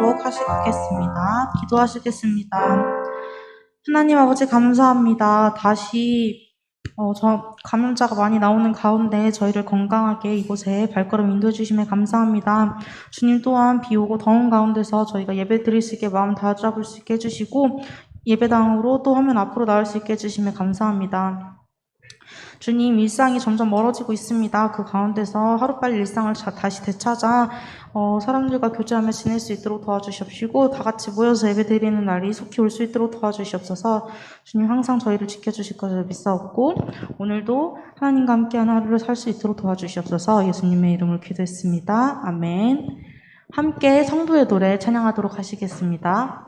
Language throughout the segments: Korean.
하도록 하시겠습니다. 기도하시겠습니다. 하나님 아버지 감사합니다. 다시 감염자가 많이 나오는 가운데 저희를 건강하게 이곳에 발걸음 인도해 주심에 감사합니다. 주님 또한 비 오고 더운 가운데서 저희가 예배 드릴 수 있게 마음 다잡을 수 있게 해주시고 예배당으로 또 화면 앞으로 나올 수 있게 해주심에 감사합니다. 주님, 일상이 점점 멀어지고 있습니다. 그 가운데서 하루빨리 일상을 다시 되찾아 사람들과 교제하며 지낼 수 있도록 도와주시옵시고 다 같이 모여서 예배드리는 날이 속히 올 수 있도록 도와주시옵소서. 주님 항상 저희를 지켜주실 것을 믿사옵고 오늘도 하나님과 함께하는 하루를 살 수 있도록 도와주시옵소서. 예수님의 이름으로 기도했습니다. 아멘. 함께 성도의 노래 찬양하도록 하시겠습니다.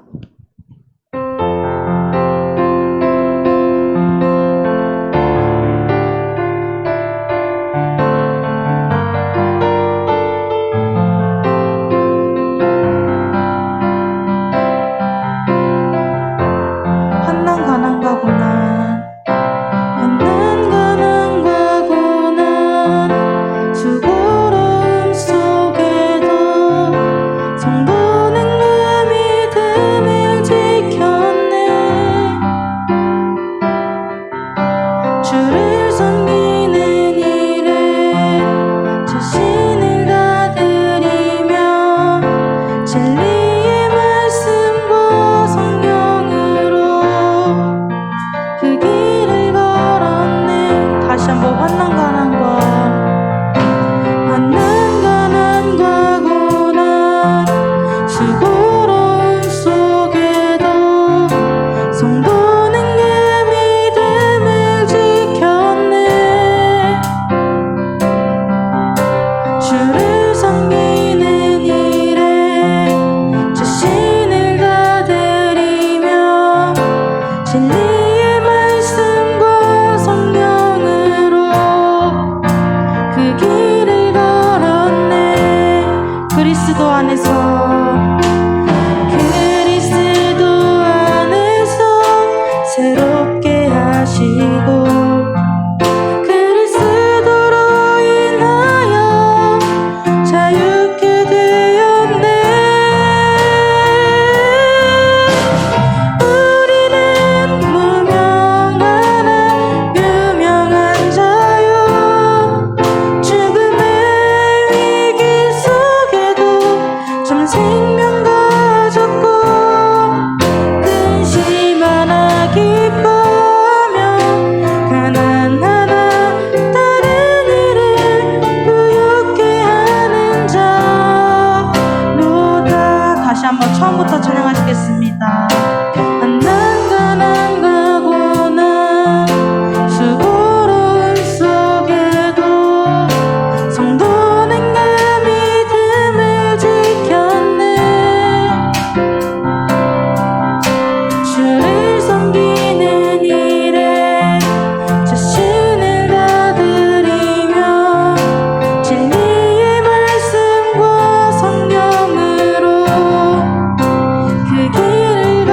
그 길을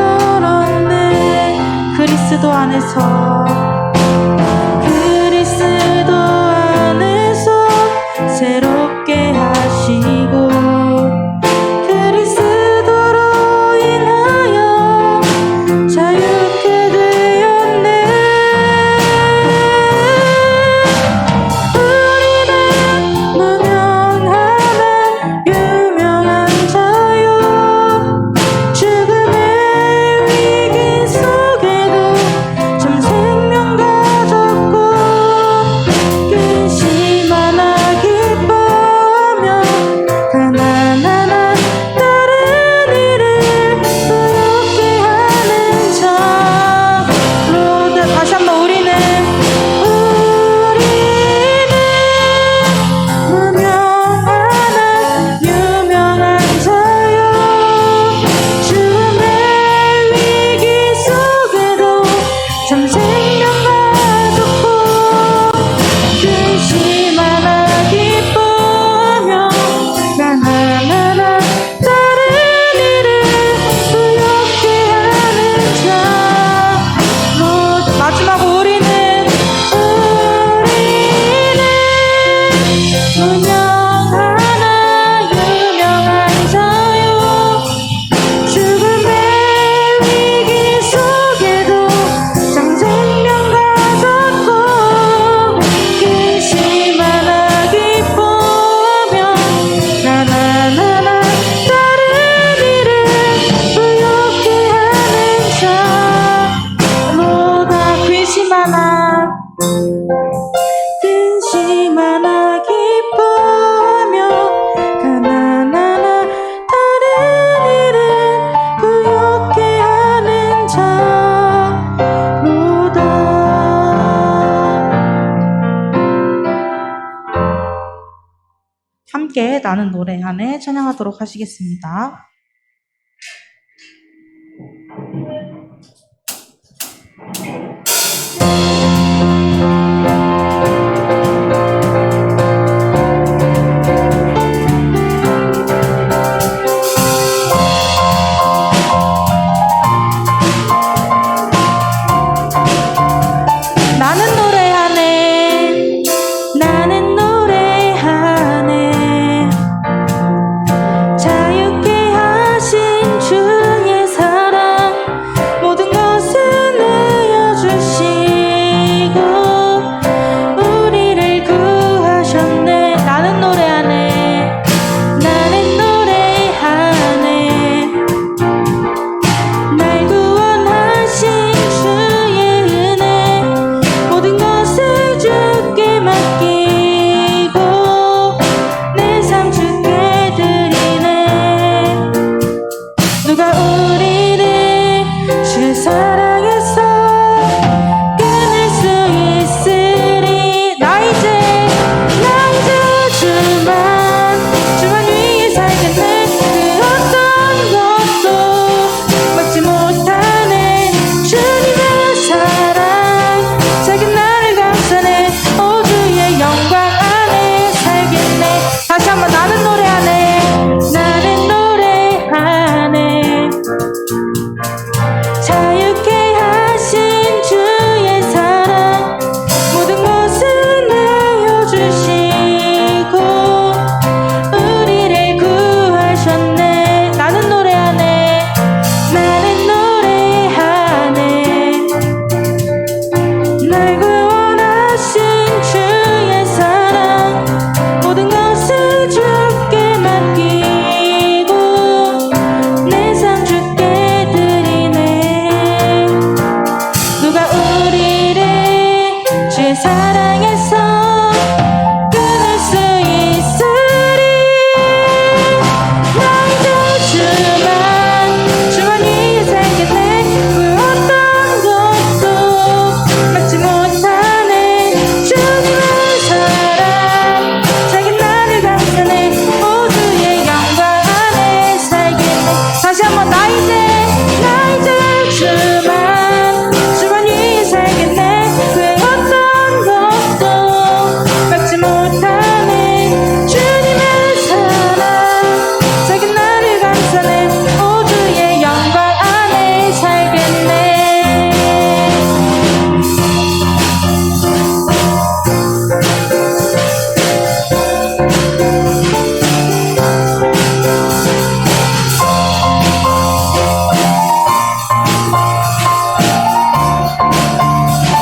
나는 노래하네 찬양하도록 하시겠습니다. 나는 노래하네 나는 노래하네 자유케 하신 주의 사랑 모든 것을 내어주시고 우리를 구하셨네 나는 노래하네 나는 노래하네 날 구원하신 주의 은혜 모든 것을 주께 맡기고 내 삶 주께 드리네 누가 우리를 주 사랑해서 끊을 수 있으리 나 이제 주만 위해 살겠네 그 어떤 것도 막지 못하네 주님의 사랑 작은 나를 감싸네 오 주의 영광 안에 살겠네 다시 한번 나는 노래하네 나는 노래하네 자유케 하신 주의 사랑 모든 것을 내어주시고 우리를 구하셨네 나는 노래하네 나는 노래하네 날 구원하신 주의 사랑 모든 것을 주께 맡기고 내 삶 주께 드리네 누가 우리를 주의 사랑에서 끊을 수 있으리 나 이제 주만 위해 살겠네 그 어떤 것도 막지 못하네 주님의 사랑 작은 나를 감싸네 오 주의 영광 안에 살겠네 다시 한번 나 이제 주만 위해 살겠네 그 어떤 것도 막지 못하네 주님의 사랑 작은 나를 감싸네 오 주의 영광 안에 살겠네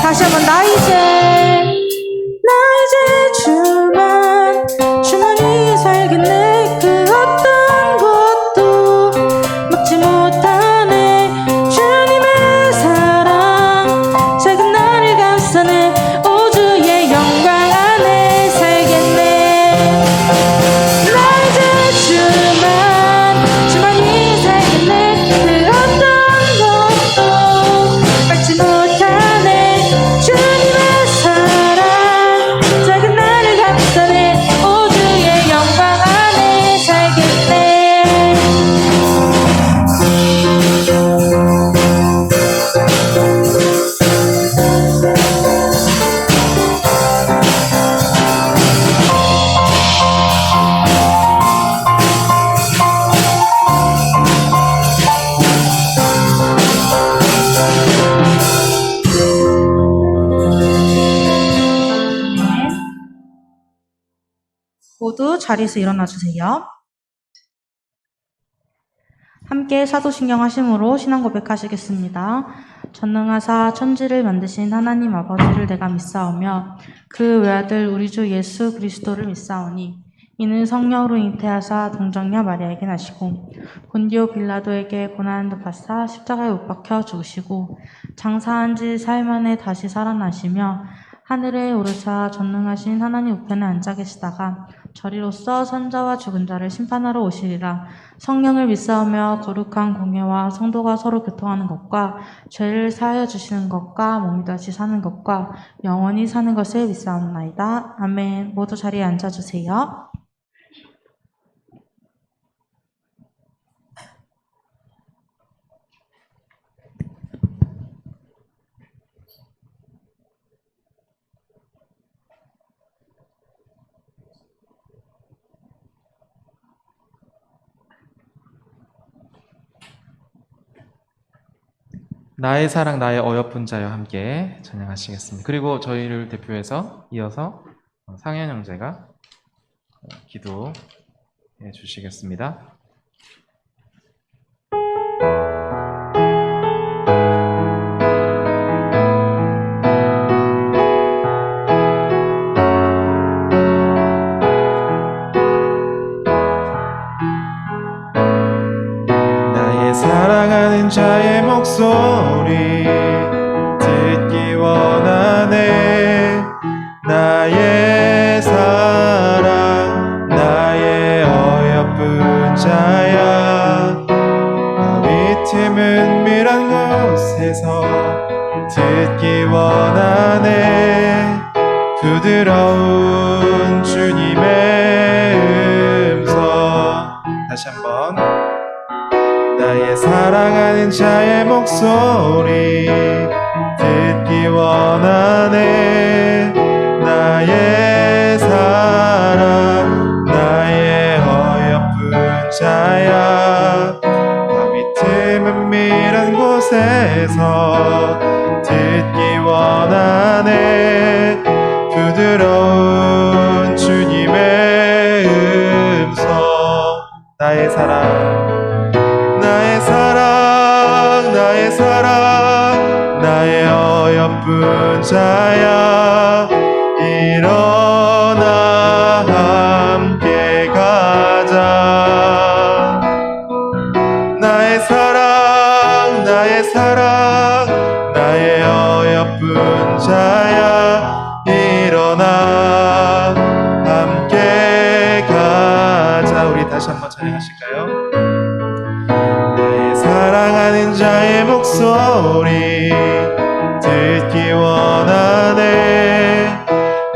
다시 한번 나 이제 주만 위해 살겠네 그 어떤 것도 막지 못하네 주님의 사랑 작은 나를 감싸네 오 주의 영광 안에 살겠네 나 이제 주만 위해 살겠네 그 어떤 것도 막지 못하네 주님의 사랑 작은 나를 감싸네 오 주의 영광 안에 살겠네 모두 자리에서 일어나 주세요. 함께 사도신경 하심으로 신앙 고백하시겠습니다. 전능하사 천지를 만드신 하나님 아버지를 내가 믿사오며 그 외아들 우리 주 예수 그리스도를 믿사오니 이는 성령으로 잉태하사 동정녀 마리아에게 나시고 본디오 빌라도에게 고난을 받사 십자가에 못 박혀 죽으시고 장사한 지 사흘 만에 다시 살아나시며 하늘에 오르사 전능하신 하나님 우편에 앉아 계시다가 저리로서 산자와 죽은 자를 심판하러 오시리라. 성령을 믿사오며 거룩한 공예와 성도가 서로 교통하는 것과 죄를 사하여 주시는 것과 몸이 다시 사는 것과 영원히 사는 것을 믿사옵나이다. 아멘. 모두 자리에 앉아주세요. 나의 사랑 나의 어여쁜 자여 함께 찬양하시겠습니다. 그리고 저희를 대표해서 이어서 상현 형제가 기도해 주시겠습니다. 나의 사랑하는 자의 목소리 듣기 원하네. 나의 사랑 나의 어여쁜 자야. 바위 틈은 밀한 곳에서 듣기 원하네. 부드러운 주님의 음성. 다시 한번. 나의 사랑하는 자의 목소리 듣기 원하네. 나의 사랑 나의 어여쁜 자야. 바위 틈은 밀한 곳에서 듣기 원하네. 부드러운 주님의 음성. 나의 사랑 나의 사랑 나의 사랑 나의 어여쁜 자야. 일어나 함께 가자. 나의 사랑 나의 사랑 나의 어여쁜 자야. 일어나 함께 가자. 우리 다시 한번 찬양하실까요? 사랑하는 자의 목소리 듣기 원하네.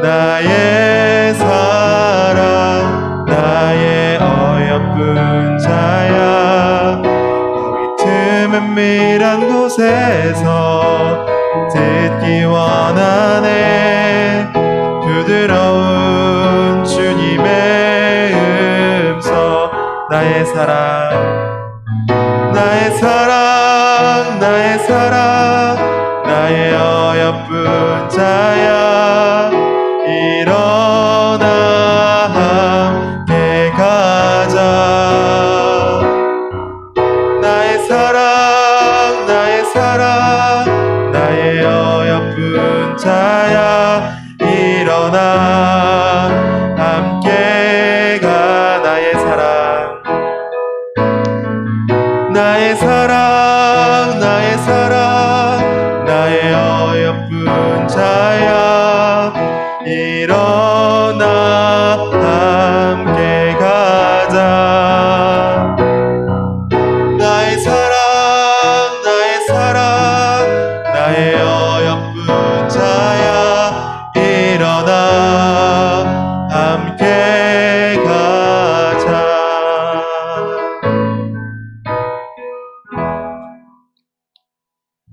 나의 사랑 나의 어여쁜 자야. 바위 틈은 밀한 곳에서 듣기 원하네. 부드러운 주님의 음성. 나의 사랑 나의 사랑 나의 사랑 나의 어여쁜 자야. 일어나 함께 가자. 나의 사랑 나의 사랑 나의 어여쁜 자야. 일어나 함께 가. 나의 사랑 나의 사랑 나의 사랑 나의 어여쁜 자야. 일어나 함께 가자. 나의 사랑 나의 사랑 나의 어여쁜 자야. 일어나 함께 가자.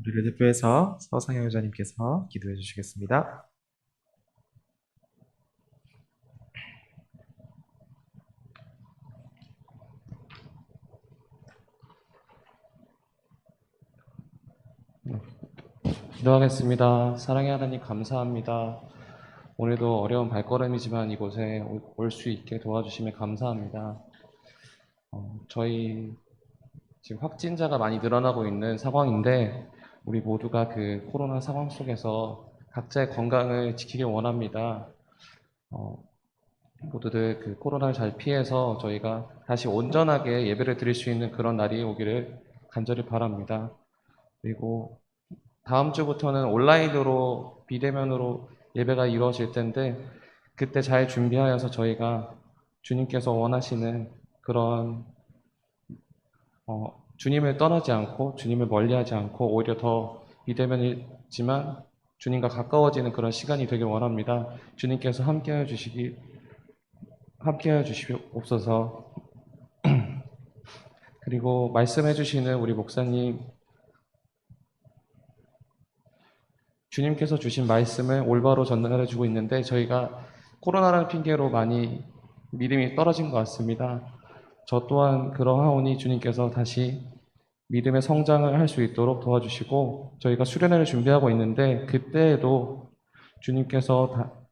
우리를 대표해서 서상영 여자님께서 기도해 주시겠습니다. 기도하겠습니다. 사랑의 하나님 감사합니다. 오늘도 어려운 발걸음이지만 이곳에 올 수 있게 도와주심에 감사합니다. 저희 지금 확진자가 많이 늘어나고 있는 상황인데 우리 모두가 그 코로나 상황 속에서 각자의 건강을 지키길 원합니다. 모두들 그 코로나를 잘 피해서 저희가 다시 온전하게 예배를 드릴 수 있는 그런 날이 오기를 간절히 바랍니다. 그리고 다음 주부터는 온라인으로 비대면으로 예배가 이루어질 텐데 그때 잘 준비하여서 저희가 주님께서 원하시는 그런 주님을 떠나지 않고 주님을 멀리하지 않고 오히려 더 비대면이지만 주님과 가까워지는 그런 시간이 되길 원합니다. 주님께서 함께하여 주시옵소서. 그리고 말씀해 주시는 우리 목사님, 주님께서 주신 말씀을 올바로 전달해 주고 있는데 저희가 코로나라는 핑계로 많이 믿음이 떨어진 것 같습니다. 저 또한 그러하오니 주님께서 다시 믿음의 성장을 할 수 있도록 도와주시고 저희가 수련회를 준비하고 있는데 그때에도 주님께서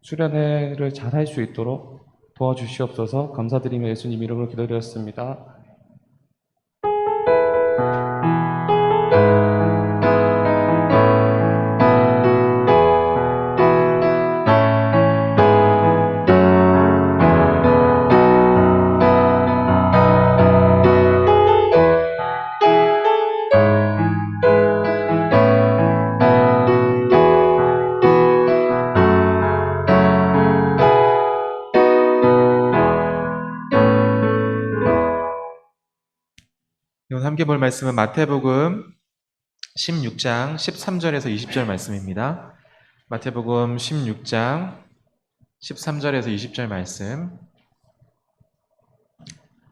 수련회를 잘 할 수 있도록 도와주시옵소서. 감사드리며 예수님 이름으로 기도드렸습니다. 오늘 함께 볼 말씀은 마태복음 16장 13절에서 20절 말씀입니다. 마태복음 16장 13절에서 20절 말씀.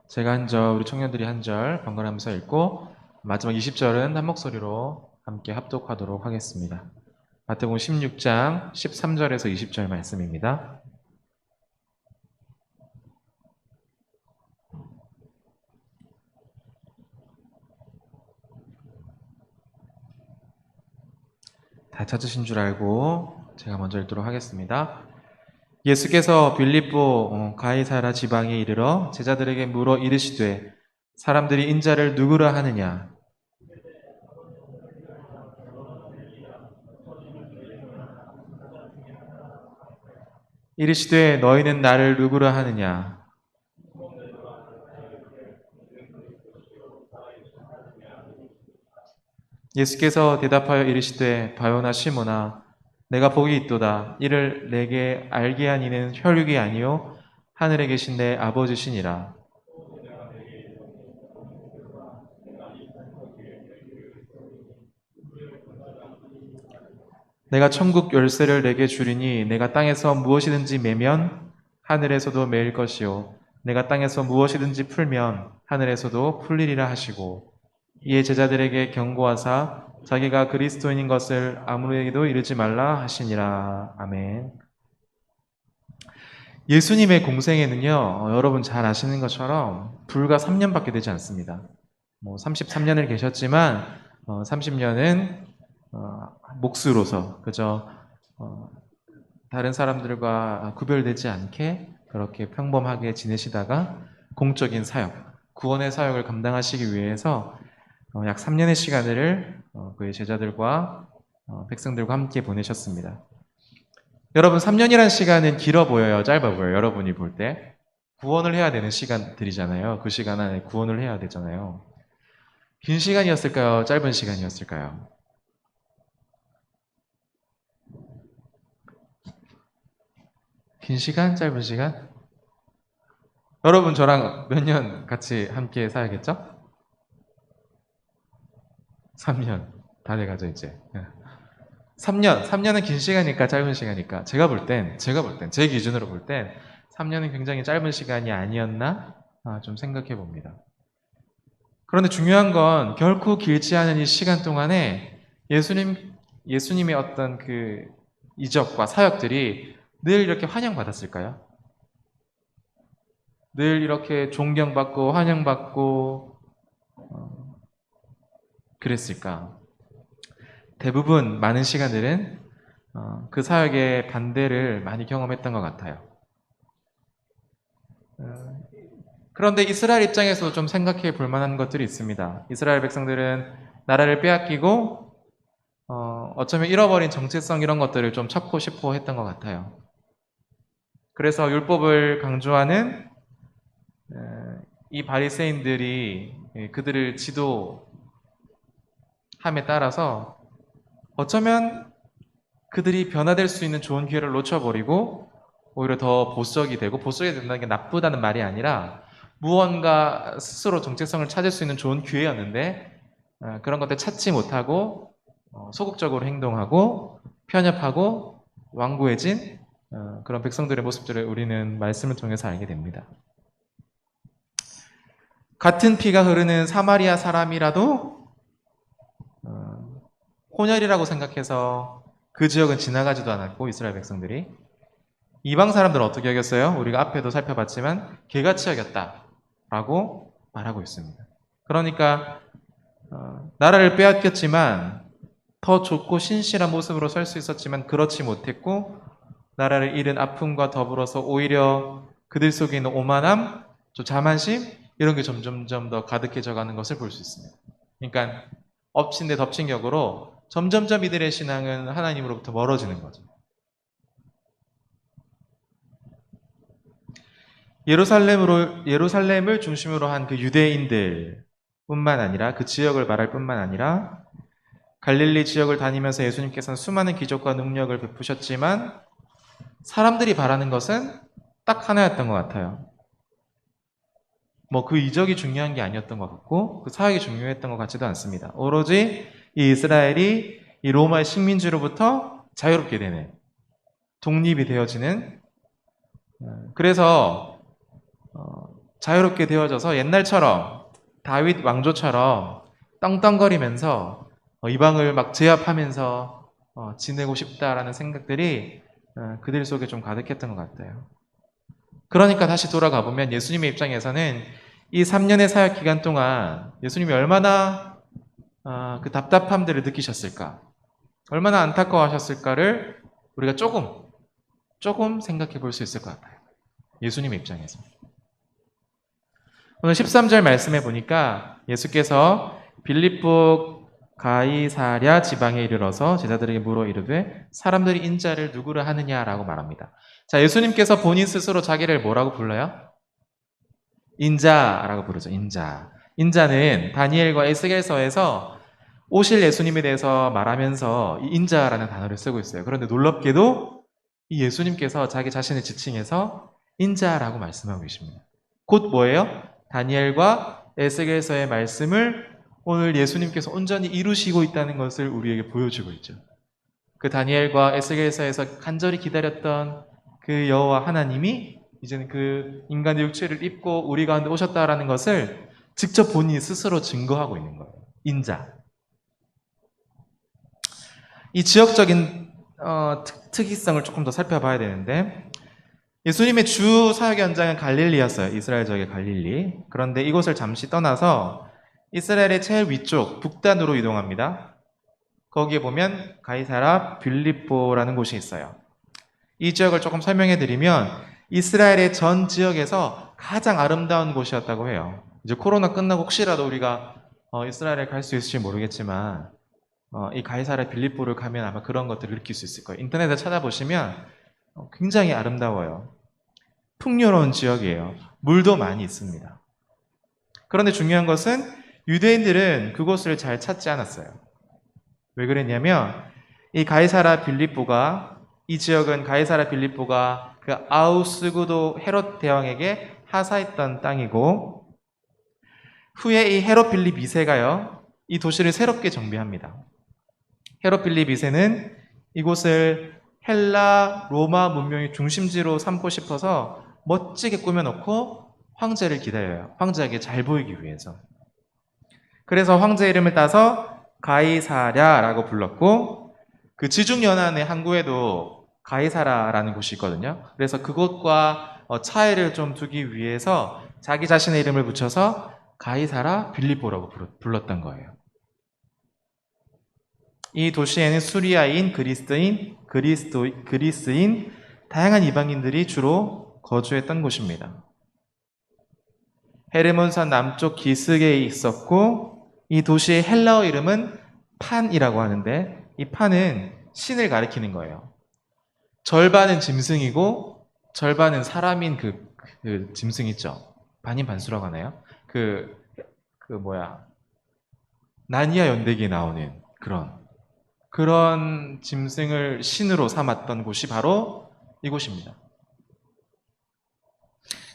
제가 한 절, 우리 청년들이 한 절 번갈아가면서 읽고 마지막 20절은 한 목소리로 함께 합독하도록 하겠습니다. 마태복음 16장 13절에서 20절 말씀입니다. 다 찾으신 줄 알고 제가 먼저 읽도록 하겠습니다. 예수께서 빌립보 가이사라 지방에 이르러 제자들에게 물어 이르시되 사람들이 인자를 누구라 하느냐? 이르시되 너희는 나를 누구라 하느냐? 예수께서 대답하여 이르시되 바요나 시몬아 내가 복이 있도다. 이를 내게 알게 한 이는 혈육이 아니요 하늘에 계신 내 아버지시니라. 내가 천국 열쇠를 내게 주리니 내가 땅에서 무엇이든지 매면 하늘에서도 매일 것이요 내가 땅에서 무엇이든지 풀면 하늘에서도 풀리리라 하시고 이에 제자들에게 경고하사 자기가 그리스도인인 것을 아무에게도 이르지 말라 하시니라. 아멘. 예수님의 공생애는요, 여러분 잘 아시는 것처럼 불과 3년밖에 되지 않습니다. 33년을 계셨지만 30년은 몫으로서 그저 다른 사람들과 구별되지 않게 그렇게 평범하게 지내시다가 공적인 사역, 구원의 사역을 감당하시기 위해서 약 3년의 시간을 그의 제자들과 백성들과 함께 보내셨습니다. 여러분 3년이라는 시간은 길어 보여요? 짧아 보여요? 여러분이 볼 때? 구원을 해야 되는 시간들이잖아요. 그 시간 안에 구원을 해야 되잖아요. 긴 시간이었을까요? 짧은 시간이었을까요? 긴 시간? 짧은 시간? 여러분 저랑 몇 년 같이 함께 살겠죠? 3년. 다 돼가죠 이제. 3년은 긴 시간일까 짧은 시간일까? 제가 볼 땐, 제 기준으로 볼 땐 3년은 굉장히 짧은 시간이 아니었나? 좀 생각해 봅니다. 그런데 중요한 건 결코 길지 않은 이 시간 동안에 예수님의 어떤 그 이적과 사역들이 늘 이렇게 환영받았을까요? 늘 이렇게 존경받고 환영받고 그랬을까? 대부분 많은 시간들은 그 사역의 반대를 많이 경험했던 것 같아요. 그런데 이스라엘 입장에서 좀 생각해 볼 만한 것들이 있습니다. 이스라엘 백성들은 나라를 빼앗기고 어쩌면 잃어버린 정체성 이런 것들을 좀 찾고 싶어 했던 것 같아요. 그래서 율법을 강조하는 이 바리새인들이 그들을 지도함에 따라서 어쩌면 그들이 변화될 수 있는 좋은 기회를 놓쳐버리고 오히려 더 보수적이 되고, 보수적이 된다는 게 나쁘다는 말이 아니라 무언가 스스로 정체성을 찾을 수 있는 좋은 기회였는데 그런 것들 찾지 못하고 소극적으로 행동하고 편협하고 완고해진 그런 백성들의 모습들을 우리는 말씀을 통해서 알게 됩니다. 같은 피가 흐르는 사마리아 사람이라도 혼혈이라고 생각해서 그 지역은 지나가지도 않았고, 이스라엘 백성들이 이방 사람들은 어떻게 여겼어요? 우리가 앞에도 살펴봤지만 개같이 여겼다라고 말하고 있습니다. 그러니까 나라를 빼앗겼지만 더 좋고 신실한 모습으로 설 수 있었지만 그렇지 못했고 나라를 잃은 아픔과 더불어서 오히려 그들 속에 있는 오만함, 또 자만심 이런 게 점점점 더 가득해져 가는 것을 볼 수 있습니다. 그러니까 엎친 데 덮친 격으로 점점점 이들의 신앙은 하나님으로부터 멀어지는 거죠. 예루살렘을 중심으로 한 그 유대인들 뿐만 아니라 그 지역을 말할 뿐만 아니라 갈릴리 지역을 다니면서 예수님께서는 수많은 기적과 능력을 베푸셨지만 사람들이 바라는 것은 딱 하나였던 것 같아요. 뭐 그 이적이 중요한 게 아니었던 것 같고 그 사역이 중요했던 것 같지도 않습니다. 오로지 이 이스라엘이 이 로마의 식민지로부터 자유롭게 되는, 독립이 되어지는, 그래서 자유롭게 되어져서 옛날처럼 다윗 왕조처럼 떵떵거리면서 이방을 막 제압하면서 지내고 싶다라는 생각들이 그들 속에 좀 가득했던 것 같아요. 그러니까 다시 돌아가 보면 예수님의 입장에서는 이 3년의 사역 기간 동안 예수님이 얼마나 그 답답함들을 느끼셨을까, 얼마나 안타까워하셨을까를 우리가 조금 생각해 볼 수 있을 것 같아요. 예수님의 입장에서. 오늘 13절 말씀해 보니까 예수께서 빌립보 가이사랴 지방에 이르러서 제자들에게 물어 이르되 사람들이 인자를 누구를 하느냐라고 말합니다. 자, 예수님께서 본인 스스로 자기를 뭐라고 불러요? 인자라고 부르죠. 인자. 인자는 다니엘과 에스겔서에서 오실 예수님에 대해서 말하면서 이 인자라는 단어를 쓰고 있어요. 그런데 놀랍게도 이 예수님께서 자기 자신을 지칭해서 인자라고 말씀하고 계십니다. 곧 뭐예요? 다니엘과 에스겔서의 말씀을 오늘 예수님께서 온전히 이루시고 있다는 것을 우리에게 보여주고 있죠. 그 다니엘과 에스겔서에서 간절히 기다렸던 그 여호와 하나님이 이제는 그 인간의 육체를 입고 우리 가운데 오셨다라는 것을 직접 본인이 스스로 증거하고 있는 거예요. 인자. 이 지역적인 특이성을 조금 더 살펴봐야 되는데 예수님의 주 사역 현장은 갈릴리였어요. 이스라엘 지역의 갈릴리. 그런데 이곳을 잠시 떠나서 이스라엘의 제일 위쪽 북단으로 이동합니다. 거기에 보면 가이사라 빌립보라는 곳이 있어요. 이 지역을 조금 설명해 드리면 이스라엘의 전 지역에서 가장 아름다운 곳이었다고 해요. 이제 코로나 끝나고 혹시라도 우리가 이스라엘에 갈 수 있을지 모르겠지만 이 가이사라 빌립보를 가면 아마 그런 것들을 느낄 수 있을 거예요. 인터넷에 찾아보시면 굉장히 아름다워요. 풍요로운 지역이에요. 물도 많이 있습니다. 그런데 중요한 것은 유대인들은 그곳을 잘 찾지 않았어요. 왜 그랬냐면 이 가이사라 빌립보가, 이 지역은 가이사라 빌립보가 그 아우스구도 헤롯 대왕에게 하사했던 땅이고 후에 이 헤롯 빌립 2세가요 이 도시를 새롭게 정비합니다. 헤롯 빌립 2세는 이곳을 헬라 로마 문명의 중심지로 삼고 싶어서 멋지게 꾸며놓고 황제를 기다려요. 황제에게 잘 보이기 위해서. 그래서 황제 이름을 따서 가이사랴라고 불렀고 그 지중연안의 항구에도 가이사라라는 곳이 있거든요. 그래서 그곳과 차이를 좀 두기 위해서 자기 자신의 이름을 붙여서 가이사라 빌립보라고 불렀던 거예요. 이 도시에는 수리아인, 그리스인, 다양한 이방인들이 주로 거주했던 곳입니다. 헤르몬산 남쪽 기슭에 있었고 이 도시의 헬라어 이름은 판이라고 하는데 이 판은 신을 가리키는 거예요. 절반은 짐승이고 절반은 사람인 그 짐승 있죠. 반인반수라고 하나요? 나니아 연대기에 나오는 그런 짐승을 신으로 삼았던 곳이 바로 이곳입니다.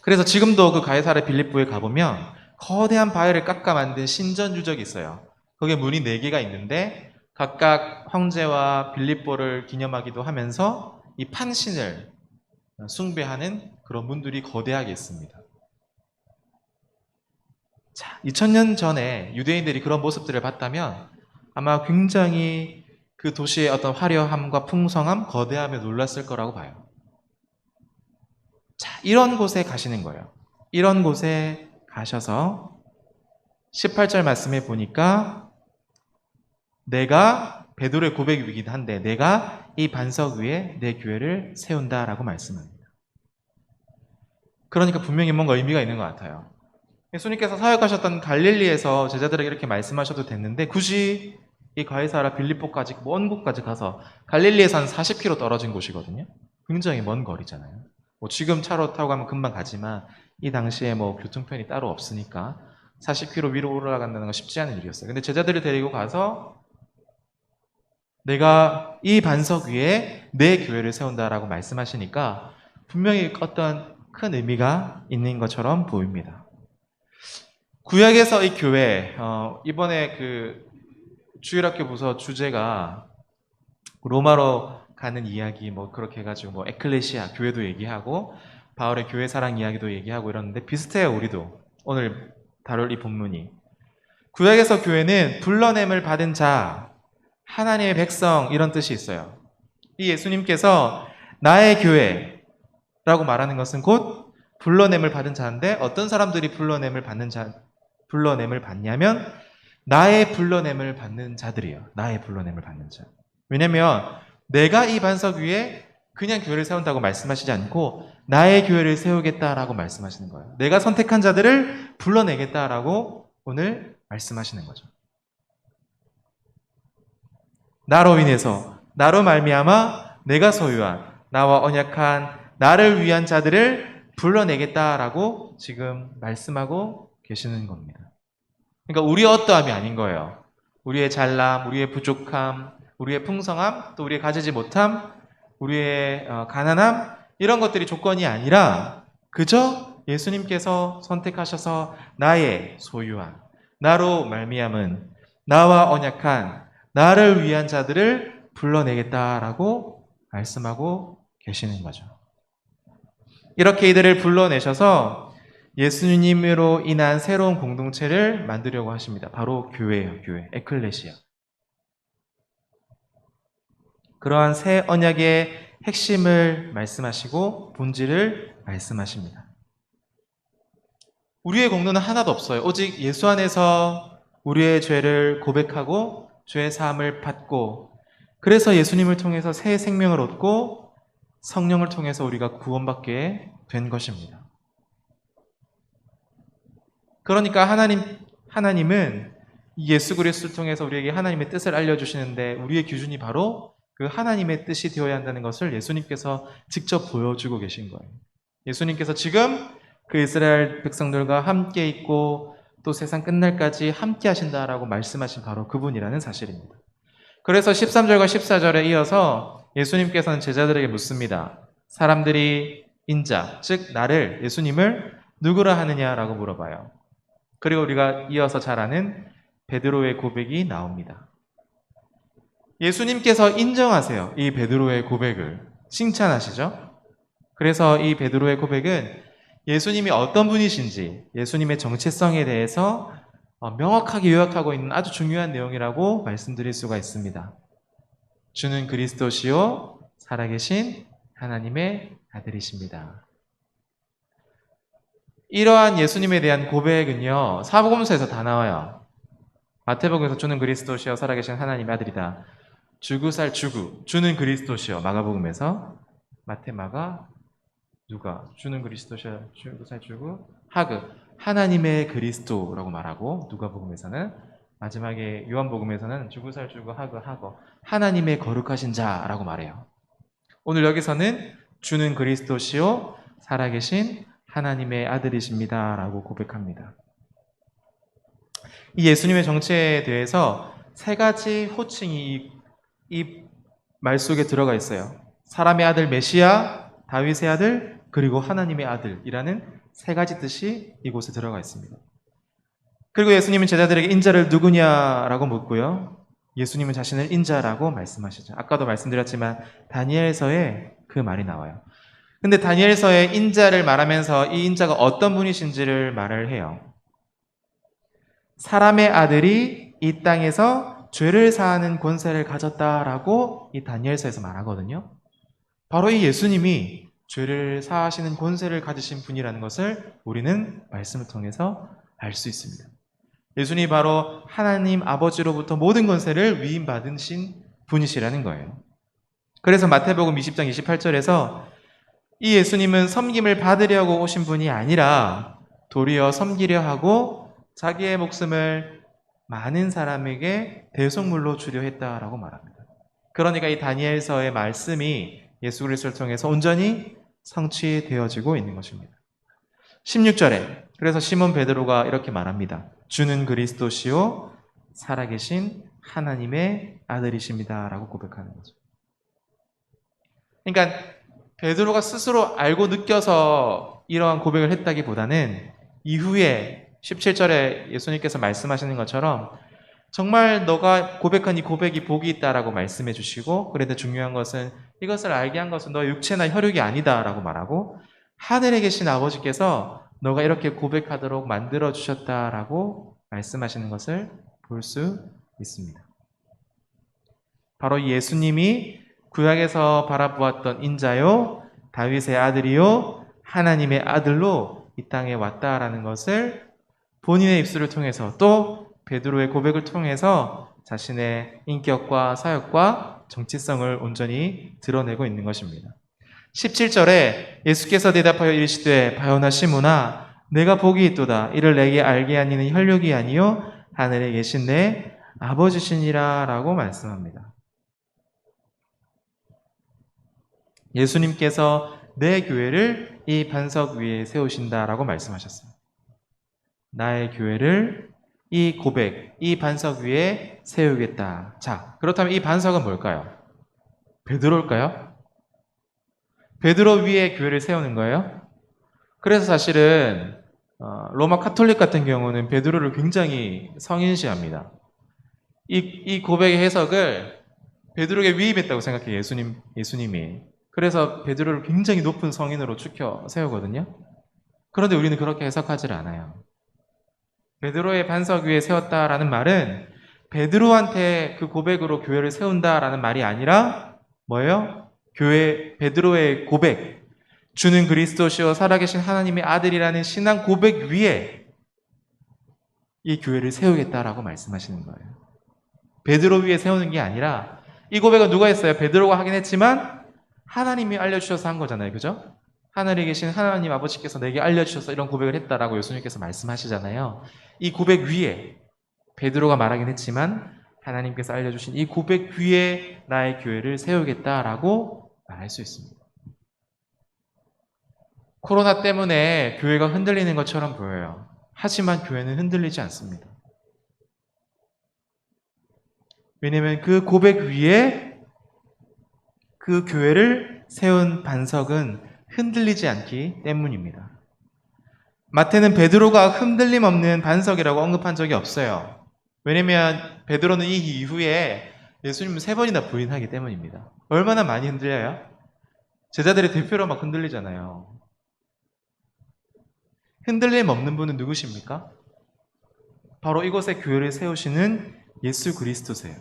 그래서 지금도 그 가이사랴 빌립보에 가보면 거대한 바위를 깎아 만든 신전 유적이 있어요. 거기에 문이 4개가 있는데 각각 황제와 빌립보를 기념하기도 하면서 이 판신을 숭배하는 그런 문들이 거대하게 있습니다. 자, 2000년 전에 유대인들이 그런 모습들을 봤다면 아마 굉장히 그 도시의 어떤 화려함과 풍성함, 거대함에 놀랐을 거라고 봐요. 자, 이런 곳에 가시는 거예요. 이런 곳에 가셔서 18절 말씀에 보니까 내가 베드로의 고백이긴 한데 내가 이 반석 위에 내 교회를 세운다라고 말씀합니다. 그러니까 분명히 뭔가 의미가 있는 것 같아요. 예수님께서 사역하셨던 갈릴리에서 제자들에게 이렇게 말씀하셔도 됐는데 굳이 이 가이사라 빌립보까지 먼 곳까지 가서 갈릴리에서 한 40km 떨어진 곳이거든요. 굉장히 먼 거리잖아요. 뭐 지금 차로 타고 가면 금방 가지만 이 당시에 뭐 교통편이 따로 없으니까 40km 위로 올라간다는 건 쉽지 않은 일이었어요. 근데 제자들을 데리고 가서 내가 이 반석 위에 내 교회를 세운다라고 말씀하시니까 분명히 어떤 큰 의미가 있는 것처럼 보입니다. 구약에서 이 교회, 이번에 그 주일학교 부서 주제가 로마로 가는 이야기 뭐 그렇게 해가지고 뭐 에클레시아 교회도 얘기하고 바울의 교회 사랑 이야기도 얘기하고 이러는데 비슷해요. 우리도 오늘 다룰 이 본문이 구약에서 교회는 불러냄을 받은 자, 하나님의 백성 이런 뜻이 있어요. 이 예수님께서 나의 교회라고 말하는 것은 곧 불러냄을 받은 자인데 어떤 사람들이 불러냄을 받냐면 나의 불러냄을 받는 자들이에요. 나의 불러냄을 받는 자. 왜냐면 내가 이 반석 위에 그냥 교회를 세운다고 말씀하시지 않고 나의 교회를 세우겠다라고 말씀하시는 거예요. 내가 선택한 자들을 불러내겠다라고 오늘 말씀하시는 거죠. 나로 인해서 나로 말미암아 내가 소유한 나와 언약한 나를 위한 자들을 불러내겠다라고 지금 말씀하고 계시는 겁니다. 그러니까 우리의 어떠함이 아닌 거예요. 우리의 잘남, 우리의 부족함, 우리의 풍성함, 또 우리의 가지지 못함, 우리의 가난함 이런 것들이 조건이 아니라 그저 예수님께서 선택하셔서 나의 소유한 나로 말미암은 나와 언약한 나를 위한 자들을 불러내겠다라고 말씀하고 계시는 거죠. 이렇게 이들을 불러내셔서 예수님으로 인한 새로운 공동체를 만들려고 하십니다. 바로 교회예요. 교회, 에클레시아. 그러한 새 언약의 핵심을 말씀하시고 본질을 말씀하십니다. 우리의 공로는 하나도 없어요. 오직 예수 안에서 우리의 죄를 고백하고 죄의 사함을 받고 그래서 예수님을 통해서 새 생명을 얻고 성령을 통해서 우리가 구원받게 된 것입니다. 그러니까 하나님은 예수 그리스도를 통해서 우리에게 하나님의 뜻을 알려주시는데 우리의 기준이 바로 그 하나님의 뜻이 되어야 한다는 것을 예수님께서 직접 보여주고 계신 거예요. 예수님께서 지금 그 이스라엘 백성들과 함께 있고 또 세상 끝날까지 함께 하신다라고 말씀하신 바로 그분이라는 사실입니다. 그래서 13절과 14절에 이어서 예수님께서는 제자들에게 묻습니다. 사람들이 인자, 즉 나를, 예수님을 누구라 하느냐라고 물어봐요. 그리고 우리가 이어서 잘 아는 베드로의 고백이 나옵니다. 예수님께서 인정하세요. 이 베드로의 고백을. 칭찬하시죠? 그래서 이 베드로의 고백은 예수님이 어떤 분이신지, 예수님의 정체성에 대해서 명확하게 요약하고 있는 아주 중요한 내용이라고 말씀드릴 수가 있습니다. 주는 그리스도시요 살아계신 하나님의 아들이십니다. 이러한 예수님에 대한 고백은요, 사복음서에서 다 나와요. 마태복음에서 주는 그리스도시요 살아계신 하나님의 아들이다. 주구살 주구, 주는 그리스도시요. 마가복음에서 마태, 마가, 누가 주는 그리스도시요 주구살 주구, 하그 하나님의 그리스도라고 말하고 누가복음에서는 마지막에 요한복음에서는 주구살 주구 하그 하고 하나님의 거룩하신 자라고 말해요. 오늘 여기서는 주는 그리스도시요 살아계신 하나님의 아들이십니다라고 고백합니다. 이 예수님의 정체에 대해서 세 가지 호칭이 이 말 속에 들어가 있어요. 사람의 아들 메시아, 다윗의 아들, 그리고 하나님의 아들이라는 세 가지 뜻이 이곳에 들어가 있습니다. 그리고 예수님은 제자들에게 인자를 누구냐라고 묻고요. 예수님은 자신을 인자라고 말씀하시죠. 아까도 말씀드렸지만 다니엘서에 그 말이 나와요. 근데 다니엘서에 인자를 말하면서 이 인자가 어떤 분이신지를 말을 해요. 사람의 아들이 이 땅에서 죄를 사하는 권세를 가졌다라고 이 다니엘서에서 말하거든요. 바로 이 예수님이 죄를 사하시는 권세를 가지신 분이라는 것을 우리는 말씀을 통해서 알 수 있습니다. 예수님이 바로 하나님 아버지로부터 모든 권세를 위임받으신 분이시라는 거예요. 그래서 마태복음 20장 28절에서 이 예수님은 섬김을 받으려고 오신 분이 아니라 도리어 섬기려 하고 자기의 목숨을 많은 사람에게 대속물로 주려 했다라고 말합니다. 그러니까 이 다니엘서의 말씀이 예수 그리스도를 통해서 온전히 성취되어지고 있는 것입니다. 16절에 그래서 시몬 베드로가 이렇게 말합니다. 주는 그리스도시요 살아계신 하나님의 아들이십니다 라고 고백하는 거죠. 그러니까 베드로가 스스로 알고 느껴서 이러한 고백을 했다기보다는 이후에 17절에 예수님께서 말씀하시는 것처럼 정말 너가 고백한 이 고백이 복이 있다라고 말씀해 주시고, 그런데 중요한 것은 이것을 알게 한 것은 너의 육체나 혈육이 아니다라고 말하고, 하늘에 계신 아버지께서 너가 이렇게 고백하도록 만들어 주셨다라고 말씀하시는 것을 볼 수 있습니다. 바로 예수님이 구약에서 바라보았던 인자요 다윗의 아들이요 하나님의 아들로 이 땅에 왔다라는 것을 본인의 입술을 통해서 또 베드로의 고백을 통해서 자신의 인격과 사역과 정체성을 온전히 드러내고 있는 것입니다. 17절에 예수께서 대답하여 이르시되 바요나 시몬아 내가 복이 있도다. 이를 내게 알게 하니는 혈육이 아니요 하늘에 계신 내 아버지시니라 라고 말씀합니다. 예수님께서 내 교회를 이 반석 위에 세우신다라고 말씀하셨어요. 나의 교회를 이 고백, 이 반석 위에 세우겠다. 자, 그렇다면 이 반석은 뭘까요? 베드로일까요? 베드로 위에 교회를 세우는 거예요? 그래서 사실은 로마 카톨릭 같은 경우는 베드로를 굉장히 성인시합니다. 이 고백의 해석을 베드로에게 위임했다고 생각해요. 예수님이. 그래서 베드로를 굉장히 높은 성인으로 추켜 세우거든요. 그런데 우리는 그렇게 해석하지 않아요. 베드로의 반석 위에 세웠다라는 말은 베드로한테 그 고백으로 교회를 세운다라는 말이 아니라 뭐예요? 베드로의 고백, 주는 그리스도시요 살아계신 하나님의 아들이라는 신앙 고백 위에 이 교회를 세우겠다라고 말씀하시는 거예요. 베드로 위에 세우는 게 아니라 이 고백은 누가 했어요? 베드로가 하긴 했지만 하나님이 알려주셔서 한 거잖아요. 그죠? 하늘에 계신 하나님 아버지께서 내게 알려주셔서 이런 고백을 했다라고 예수님께서 말씀하시잖아요. 이 고백 위에 베드로가 말하긴 했지만 하나님께서 알려주신 이 고백 위에 나의 교회를 세우겠다라고 말할 수 있습니다. 코로나 때문에 교회가 흔들리는 것처럼 보여요. 하지만 교회는 흔들리지 않습니다. 왜냐하면 그 고백 위에 그 교회를 세운 반석은 흔들리지 않기 때문입니다. 마태는 베드로가 흔들림 없는 반석이라고 언급한 적이 없어요. 왜냐하면 베드로는 이 이후에 예수님을 3번이나 부인하기 때문입니다. 얼마나 많이 흔들려요? 제자들의 대표로 막 흔들리잖아요. 흔들림 없는 분은 누구십니까? 바로 이곳에 교회를 세우시는 예수 그리스도세요.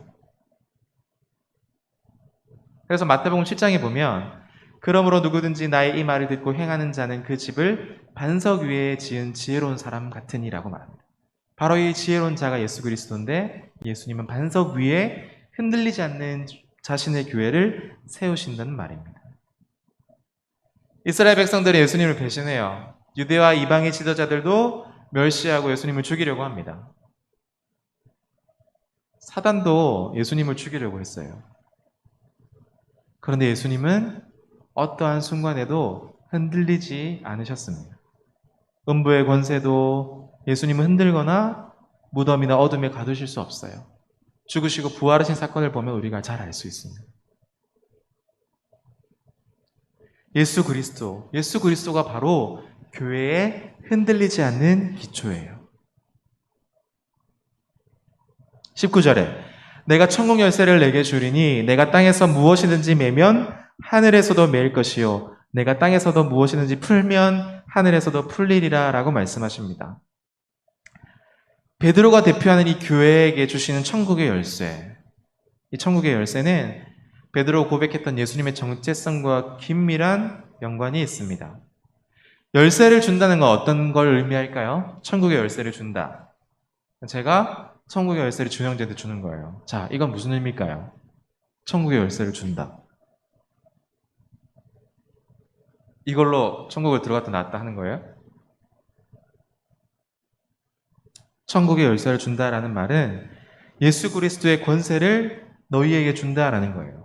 그래서 마태복음 7장에 보면 그러므로 누구든지 나의 이 말을 듣고 행하는 자는 그 집을 반석 위에 지은 지혜로운 사람 같으니라고 말합니다. 바로 이 지혜로운 자가 예수 그리스도인데 예수님은 반석 위에 흔들리지 않는 자신의 교회를 세우신다는 말입니다. 이스라엘 백성들이 예수님을 배신해요. 유대와 이방의 지도자들도 멸시하고 예수님을 죽이려고 합니다. 사단도 예수님을 죽이려고 했어요. 그런데 예수님은 어떠한 순간에도 흔들리지 않으셨습니다. 음부의 권세도 예수님은 흔들거나 무덤이나 어둠에 가두실 수 없어요. 죽으시고 부활하신 사건을 보면 우리가 잘 알 수 있습니다. 예수 그리스도가 바로 교회에 흔들리지 않는 기초예요. 19절에 내가 천국 열쇠를 내게 주리니 내가 땅에서 무엇이든지 매면 하늘에서도 매일 것이요 내가 땅에서도 무엇이든지 풀면 하늘에서도 풀리리라 라고 말씀하십니다. 베드로가 대표하는 이 교회에게 주시는 천국의 열쇠, 이 천국의 열쇠는 베드로가 고백했던 예수님의 정체성과 긴밀한 연관이 있습니다. 열쇠를 준다는 건 어떤 걸 의미할까요? 천국의 열쇠를 준다. 제가 천국의 열쇠를 준영제한테 주는 거예요. 자, 이건 무슨 의미일까요? 천국의 열쇠를 준다. 이걸로 천국을 들어갔다 나왔다 하는 거예요? 천국의 열쇠를 준다라는 말은 예수 그리스도의 권세를 너희에게 준다라는 거예요.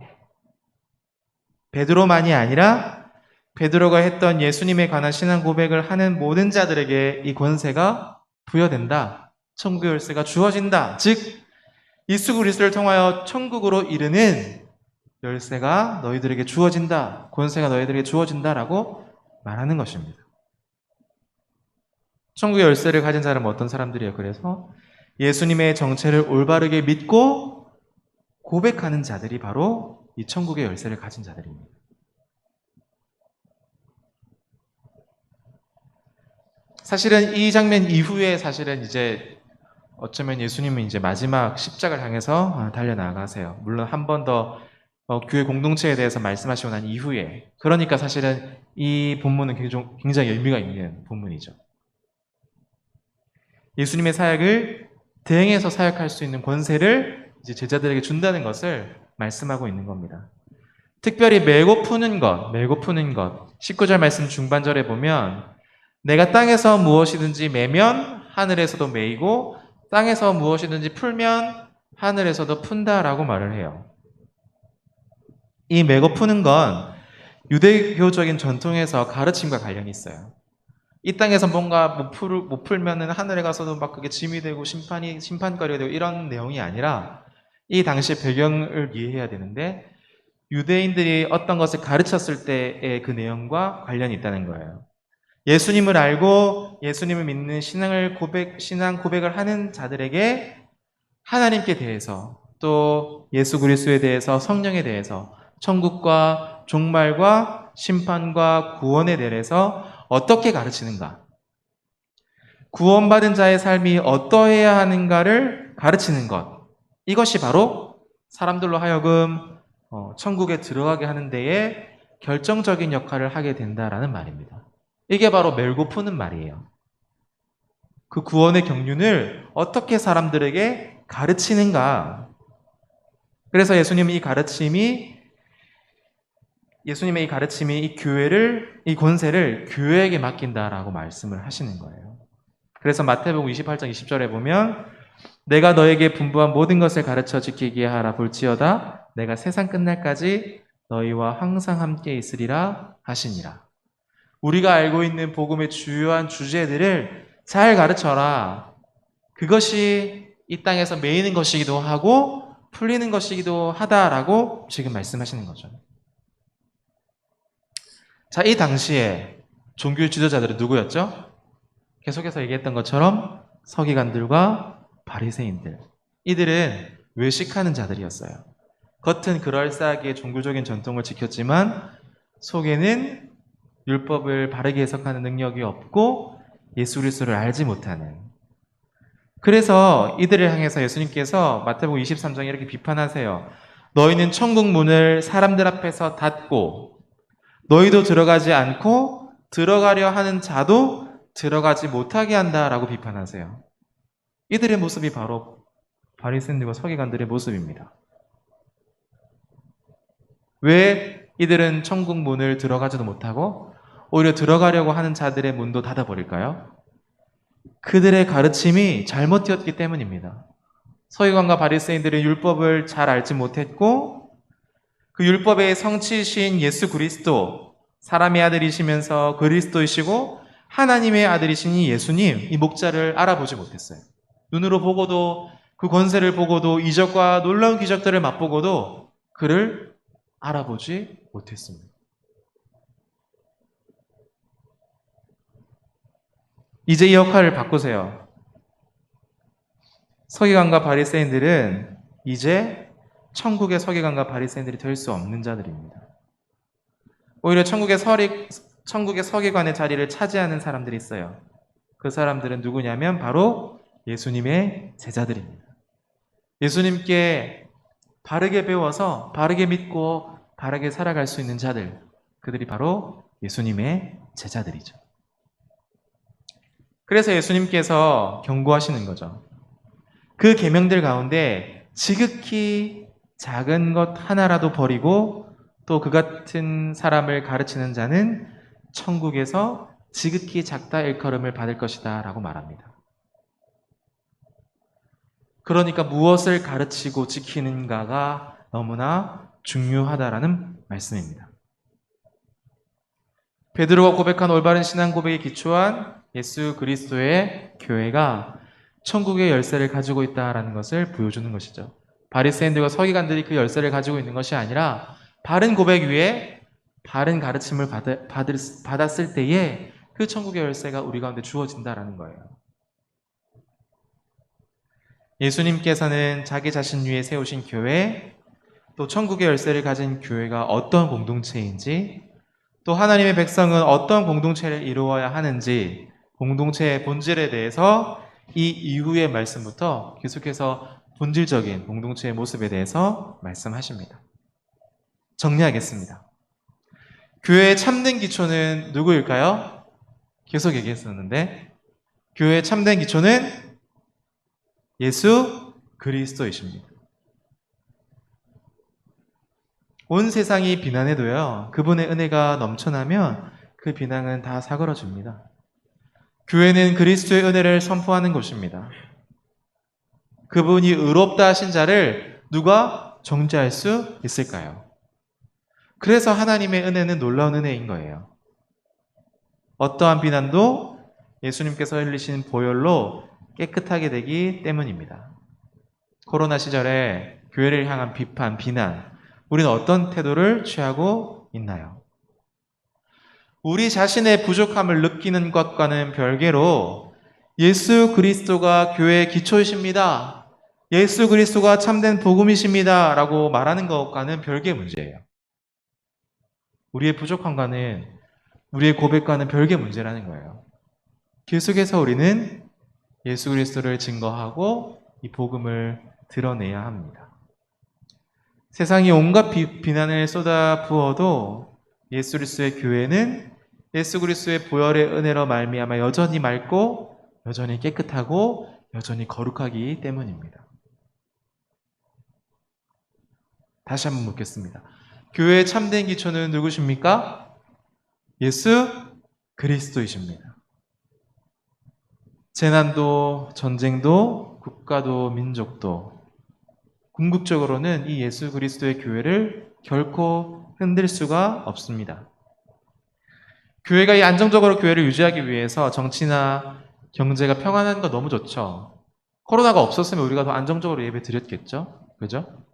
베드로만이 아니라 베드로가 했던 예수님에 관한 신앙 고백을 하는 모든 자들에게 이 권세가 부여된다. 천국의 열쇠가 주어진다. 즉 예수 그리스도를 통하여 천국으로 이르는 열쇠가 너희들에게 주어진다. 권세가 너희들에게 주어진다라고 말하는 것입니다. 천국의 열쇠를 가진 사람은 어떤 사람들이에요? 그래서 예수님의 정체를 올바르게 믿고 고백하는 자들이 바로 이 천국의 열쇠를 가진 자들입니다. 사실은 이 장면 이후에 사실은 이제 어쩌면 예수님은 이제 마지막 십자가를 향해서 달려나가세요. 물론 한 번 더 교회 공동체에 대해서 말씀하시고 난 이후에, 그러니까 사실은 이 본문은 굉장히 의미가 있는 본문이죠. 예수님의 사역을 대행해서 사역할 수 있는 권세를 이제 제자들에게 준다는 것을 말씀하고 있는 겁니다. 특별히 메고 푸는 것. 19절 말씀 중반절에 보면 내가 땅에서 무엇이든지 매면 하늘에서도 매이고 땅에서 무엇이든지 풀면 하늘에서도 푼다라고 말을 해요. 이 메고 푸는 건 유대교적인 전통에서 가르침과 관련이 있어요. 이 땅에서 뭔가 못 풀면은 하늘에 가서도 막 그게 짐이 되고 심판거리가 되고 이런 내용이 아니라 이 당시의 배경을 이해해야 되는데 유대인들이 어떤 것을 가르쳤을 때의 그 내용과 관련이 있다는 거예요. 예수님을 알고 예수님을 믿는 신앙 고백을 하는 자들에게 하나님께 대해서 또 예수 그리스도에 대해서 성령에 대해서 천국과 종말과 심판과 구원에 대해서 어떻게 가르치는가? 구원받은 자의 삶이 어떠해야 하는가를 가르치는 것. 이것이 바로 사람들로 하여금 천국에 들어가게 하는 데에 결정적인 역할을 하게 된다라는 말입니다. 이게 바로 멜고 푸는 말이에요. 그 구원의 경륜을 어떻게 사람들에게 가르치는가. 그래서 예수님의 이 가르침이 이 권세를 교회에게 맡긴다라고 말씀을 하시는 거예요. 그래서 마태복음 28장 20절에 보면 내가 너에게 분부한 모든 것을 가르쳐 지키게 하라 볼지어다 내가 세상 끝날까지 너희와 항상 함께 있으리라 하시니라. 우리가 알고 있는 복음의 주요한 주제들을 잘 가르쳐라. 그것이 이 땅에서 매이는 것이기도 하고 풀리는 것이기도 하다라고 지금 말씀하시는 거죠. 자, 이 당시에 종교 지도자들은 누구였죠? 계속해서 얘기했던 것처럼 서기관들과 바리새인들. 이들은 외식하는 자들이었어요. 겉은 그럴싸하게 종교적인 전통을 지켰지만 속에는 율법을 바르게 해석하는 능력이 없고 예수 그리스도를 알지 못하는. 그래서 이들을 향해서 예수님께서 마태복음 23장에 이렇게 비판하세요. 너희는 천국 문을 사람들 앞에서 닫고 너희도 들어가지 않고 들어가려 하는 자도 들어가지 못하게 한다라고 비판하세요. 이들의 모습이 바로 바리새인들과 서기관들의 모습입니다. 왜 이들은 천국 문을 들어가지도 못하고 오히려 들어가려고 하는 자들의 문도 닫아버릴까요? 그들의 가르침이 잘못되었기 때문입니다. 서기관과 바리새인들은 율법을 잘 알지 못했고 그 율법의 성취신 예수 그리스도, 사람의 아들이시면서 그리스도이시고 하나님의 아들이신 이 예수님, 이 목자를 알아보지 못했어요. 눈으로 보고도 그 권세를 보고도 이적과 놀라운 기적들을 맛보고도 그를 알아보지 못했습니다. 이제 이 역할을 바꾸세요. 서기관과 바리새인들은 이제 천국의 서기관과 바리새인들이 될 수 없는 자들입니다. 오히려 천국의 서기관의 자리를 차지하는 사람들이 있어요. 그 사람들은 누구냐면 바로 예수님의 제자들입니다. 예수님께 바르게 배워서 바르게 믿고 바르게 살아갈 수 있는 자들, 그들이 바로 예수님의 제자들이죠. 그래서 예수님께서 경고하시는 거죠. 그 계명들 가운데 지극히 작은 것 하나라도 버리고 또 그 같은 사람을 가르치는 자는 천국에서 지극히 작다 일컬음을 받을 것이다 라고 말합니다. 그러니까 무엇을 가르치고 지키는가가 너무나 중요하다라는 말씀입니다. 베드로가 고백한 올바른 신앙 고백에 기초한 예수 그리스도의 교회가 천국의 열쇠를 가지고 있다라는 것을 보여주는 것이죠. 바리새인들과 서기관들이 그 열쇠를 가지고 있는 것이 아니라 바른 고백 위에 바른 가르침을 받았을 때에 그 천국의 열쇠가 우리 가운데 주어진다라는 거예요. 예수님께서는 자기 자신 위에 세우신 교회, 또 천국의 열쇠를 가진 교회가 어떤 공동체인지, 또 하나님의 백성은 어떤 공동체를 이루어야 하는지, 공동체의 본질에 대해서 이 이후의 말씀부터 계속해서 본질적인 공동체의 모습에 대해서 말씀하십니다. 정리하겠습니다. 교회의 참된 기초는 누구일까요? 계속 얘기했었는데, 교회의 참된 기초는 예수 그리스도이십니다. 온 세상이 비난해도요, 그분의 은혜가 넘쳐나면 그 비난은 다 사그러집니다. 교회는 그리스도의 은혜를 선포하는 곳입니다. 그분이 의롭다 하신 자를 누가 정죄할 수 있을까요? 그래서 하나님의 은혜는 놀라운 은혜인 거예요. 어떠한 비난도 예수님께서 흘리신 보혈로 깨끗하게 되기 때문입니다. 코로나 시절에 교회를 향한 비판, 비난, 우리는 어떤 태도를 취하고 있나요? 우리 자신의 부족함을 느끼는 것과는 별개로 예수 그리스도가 교회의 기초이십니다. 예수 그리스도가 참된 복음이십니다. 라고 말하는 것과는 별개의 문제예요. 우리의 부족함과는, 우리의 고백과는 별개의 문제라는 거예요. 계속해서 우리는 예수 그리스도를 증거하고 이 복음을 드러내야 합니다. 세상이 온갖 비난을 쏟아 부어도 예수 그리스도의 교회는 예수 그리스도의 보혈의 은혜로 말미암아 여전히 맑고 여전히 깨끗하고 여전히 거룩하기 때문입니다. 다시 한번 묻겠습니다. 교회의 참된 기초는 누구십니까? 예수 그리스도이십니다. 재난도 전쟁도 국가도 민족도 궁극적으로는 이 예수 그리스도의 교회를 결코 흔들 수가 없습니다. 교회가 이 안정적으로 교회를 유지하기 위해서 정치나 경제가 평안한 거 너무 좋죠. 코로나가 없었으면 우리가 더 안정적으로 예배 드렸겠죠? 그죠?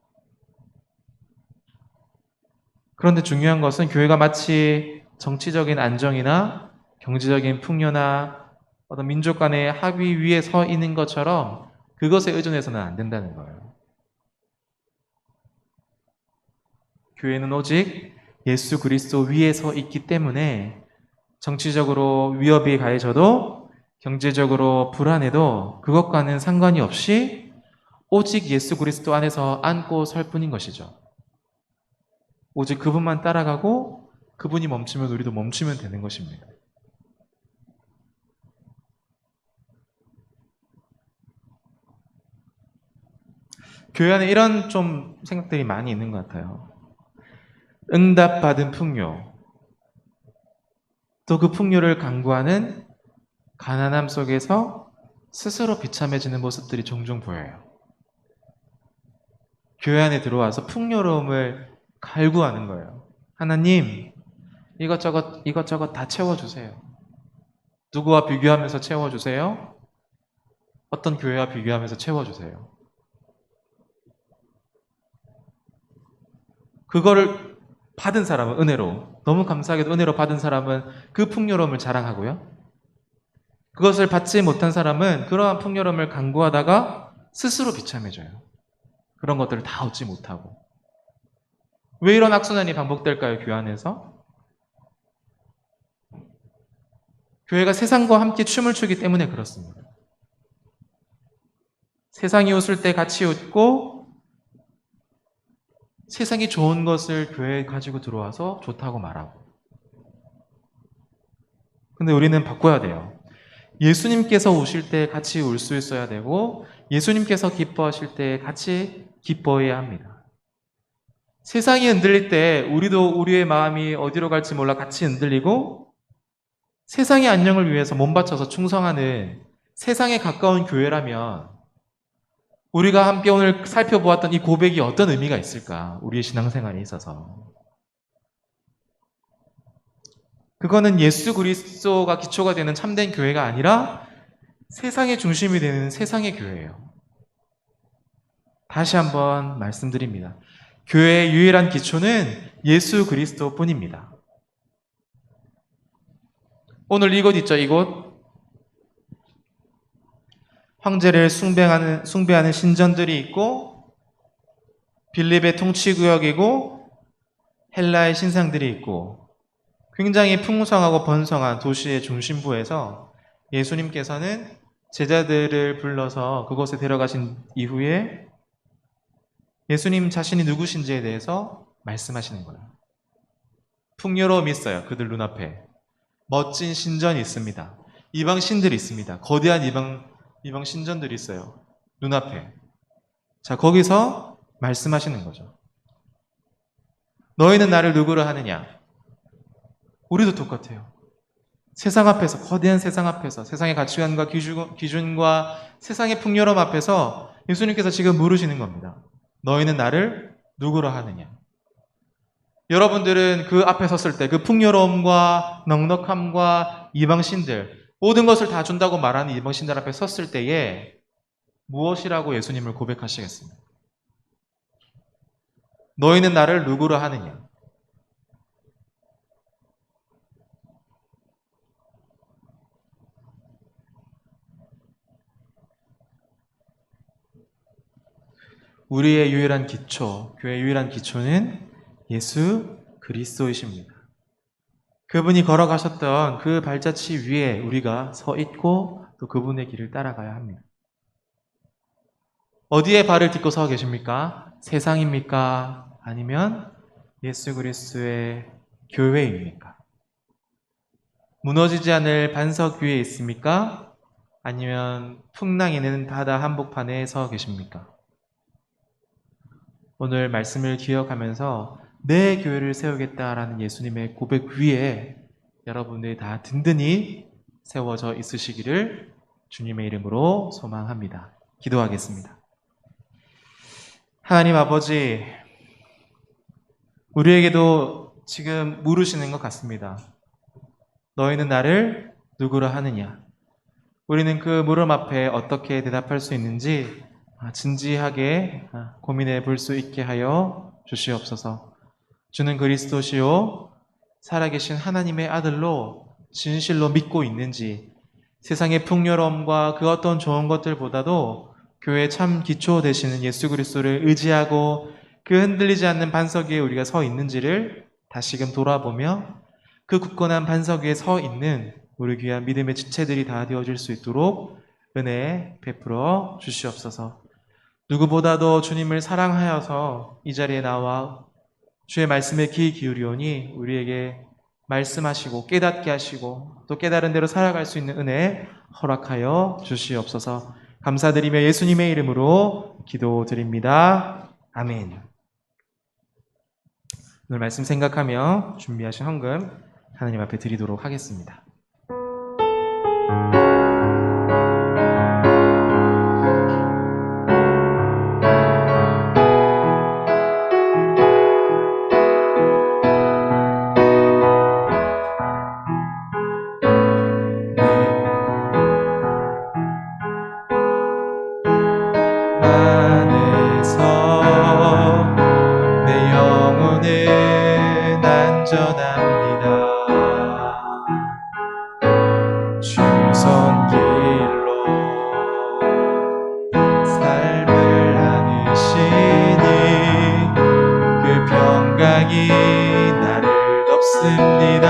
그런데 중요한 것은 교회가 마치 정치적인 안정이나 경제적인 풍요나 어떤 민족 간의 합의 위에 서 있는 것처럼 그것에 의존해서는 안 된다는 거예요. 교회는 오직 예수 그리스도 위에 서 있기 때문에 정치적으로 위협이 가해져도 경제적으로 불안해도 그것과는 상관이 없이 오직 예수 그리스도 안에서 안고 설 뿐인 것이죠. 오직 그분만 따라가고 그분이 멈추면 우리도 멈추면 되는 것입니다. 교회 안에 이런 좀 생각들이 많이 있는 것 같아요. 응답받은 풍요, 또 그 풍요를 강구하는 가난함 속에서 스스로 비참해지는 모습들이 종종 보여요. 교회 안에 들어와서 풍요로움을 갈구하는 거예요. 하나님, 이것저것 다 채워주세요. 누구와 비교하면서 채워주세요? 어떤 교회와 비교하면서 채워주세요. 그거를 받은 사람은 은혜로, 너무 감사하게도 은혜로 받은 사람은 그 풍요로움을 자랑하고요. 그것을 받지 못한 사람은 그러한 풍요로움을 강구하다가 스스로 비참해져요. 그런 것들을 다 얻지 못하고. 왜 이런 악순환이 반복될까요? 교회 안에서? 교회가 세상과 함께 춤을 추기 때문에 그렇습니다. 세상이 웃을 때 같이 웃고 세상이 좋은 것을 교회에 가지고 들어와서 좋다고 말하고. 근데 우리는 바꿔야 돼요. 예수님께서 오실 때 같이 울 수 있어야 되고 예수님께서 기뻐하실 때 같이 기뻐해야 합니다. 세상이 흔들릴 때 우리도 우리의 마음이 어디로 갈지 몰라 같이 흔들리고 세상의 안녕을 위해서 몸바쳐서 충성하는 세상에 가까운 교회라면 우리가 함께 오늘 살펴보았던 이 고백이 어떤 의미가 있을까? 우리의 신앙생활에 있어서. 그거는 예수 그리스도가 기초가 되는 참된 교회가 아니라 세상의 중심이 되는 세상의 교회예요. 다시 한번 말씀드립니다. 교회의 유일한 기초는 예수 그리스도뿐입니다. 오늘 이곳 있죠, 이곳? 황제를 숭배하는 신전들이 있고 빌립의 통치구역이고 헬라의 신상들이 있고 굉장히 풍성하고 번성한 도시의 중심부에서 예수님께서는 제자들을 불러서 그곳에 데려가신 이후에 예수님 자신이 누구신지에 대해서 말씀하시는 거예요. 풍요로움이 있어요. 그들 눈앞에. 멋진 신전이 있습니다. 이방 신들이 있습니다. 거대한 이방 신전들이 있어요. 눈앞에. 자, 거기서 말씀하시는 거죠. 너희는 나를 누구로 하느냐? 우리도 똑같아요. 세상 앞에서, 거대한 세상 앞에서, 세상의 가치관과 기준과 세상의 풍요로움 앞에서 예수님께서 지금 물으시는 겁니다. 너희는 나를 누구로 하느냐? 여러분들은 그 앞에 섰을 때 그 풍요로움과 넉넉함과 이방신들, 모든 것을 다 준다고 말하는 이방신들 앞에 섰을 때에 무엇이라고 예수님을 고백하시겠습니까? 너희는 나를 누구로 하느냐? 우리의 유일한 기초, 교회의 유일한 기초는 예수 그리스도이십니다. 그분이 걸어가셨던 그 발자취 위에 우리가 서 있고 또 그분의 길을 따라가야 합니다. 어디에 발을 딛고 서 계십니까? 세상입니까? 아니면 예수 그리스도의 교회입니까? 무너지지 않을 반석 위에 있습니까? 아니면 풍랑이는 바다 한복판에 서 계십니까? 오늘 말씀을 기억하면서 내 교회를 세우겠다라는 예수님의 고백 위에 여러분들이 다 든든히 세워져 있으시기를 주님의 이름으로 소망합니다. 기도하겠습니다. 하나님 아버지, 우리에게도 지금 물으시는 것 같습니다. 너희는 나를 누구로 하느냐? 우리는 그 물음 앞에 어떻게 대답할 수 있는지 진지하게 고민해 볼 수 있게 하여 주시옵소서. 주는 그리스도시요 살아계신 하나님의 아들로 진실로 믿고 있는지, 세상의 풍요로움과 그 어떤 좋은 것들보다도 교회의 참 기초 되시는 예수 그리스도를 의지하고 그 흔들리지 않는 반석 위에 우리가 서 있는지를 다시금 돌아보며 그 굳건한 반석 위에 서 있는 우리 귀한 믿음의 지체들이 다 되어질 수 있도록 은혜 베풀어 주시옵소서. 누구보다도 주님을 사랑하여서 이 자리에 나와 주의 말씀에 귀 기울이오니 우리에게 말씀하시고 깨닫게 하시고 또 깨달은 대로 살아갈 수 있는 은혜 허락하여 주시옵소서. 감사드리며 예수님의 이름으로 기도드립니다. 아멘. 오늘 말씀 생각하며 준비하신 헌금 하나님 앞에 드리도록 하겠습니다. 나를 덮습니다.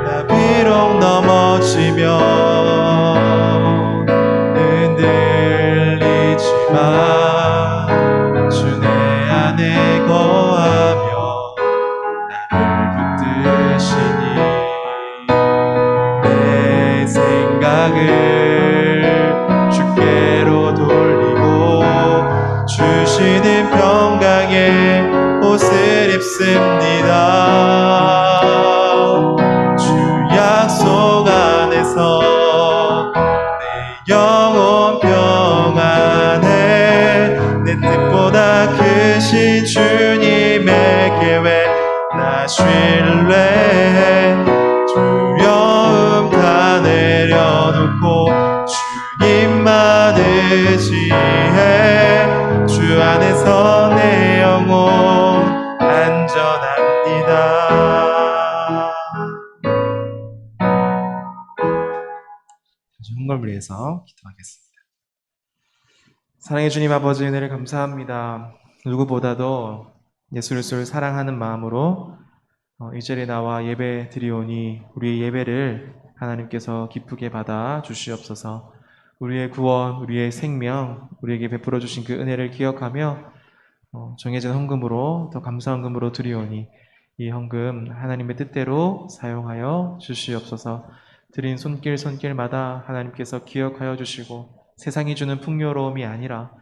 나 비록 넘어지면 흔들리지만 주 내 안에 거하며 나를 붙드시니 내 생각을 주께로 돌리고 주시는 평강의 옷을 입습니다. 주 약속 안에서 내 영혼 평안해. 내 뜻보다 크신 주님의 계획 나 신뢰해. 두려움 다 내려놓고 주님만 의지해. 주 안에서 내 영혼 안전합니다. 헌금을 위해서 기도하겠습니다. 사랑해 주님 아버지, 은혜를 감사합니다. 누구보다도 예수 그리스도를 사랑하는 마음으로 이 자리에 나와 예배 드리오니 우리의 예배를 하나님께서 기쁘게 받아 주시옵소서. 우리의 구원, 우리의 생명, 우리에게 베풀어 주신 그 은혜를 기억하며 정해진 헌금으로 더 감사한 헌금으로 드리오니 이 헌금 하나님의 뜻대로 사용하여 주시옵소서. 드린 손길마다 하나님께서 기억하여 주시고 세상이 주는 풍요로움이 아니라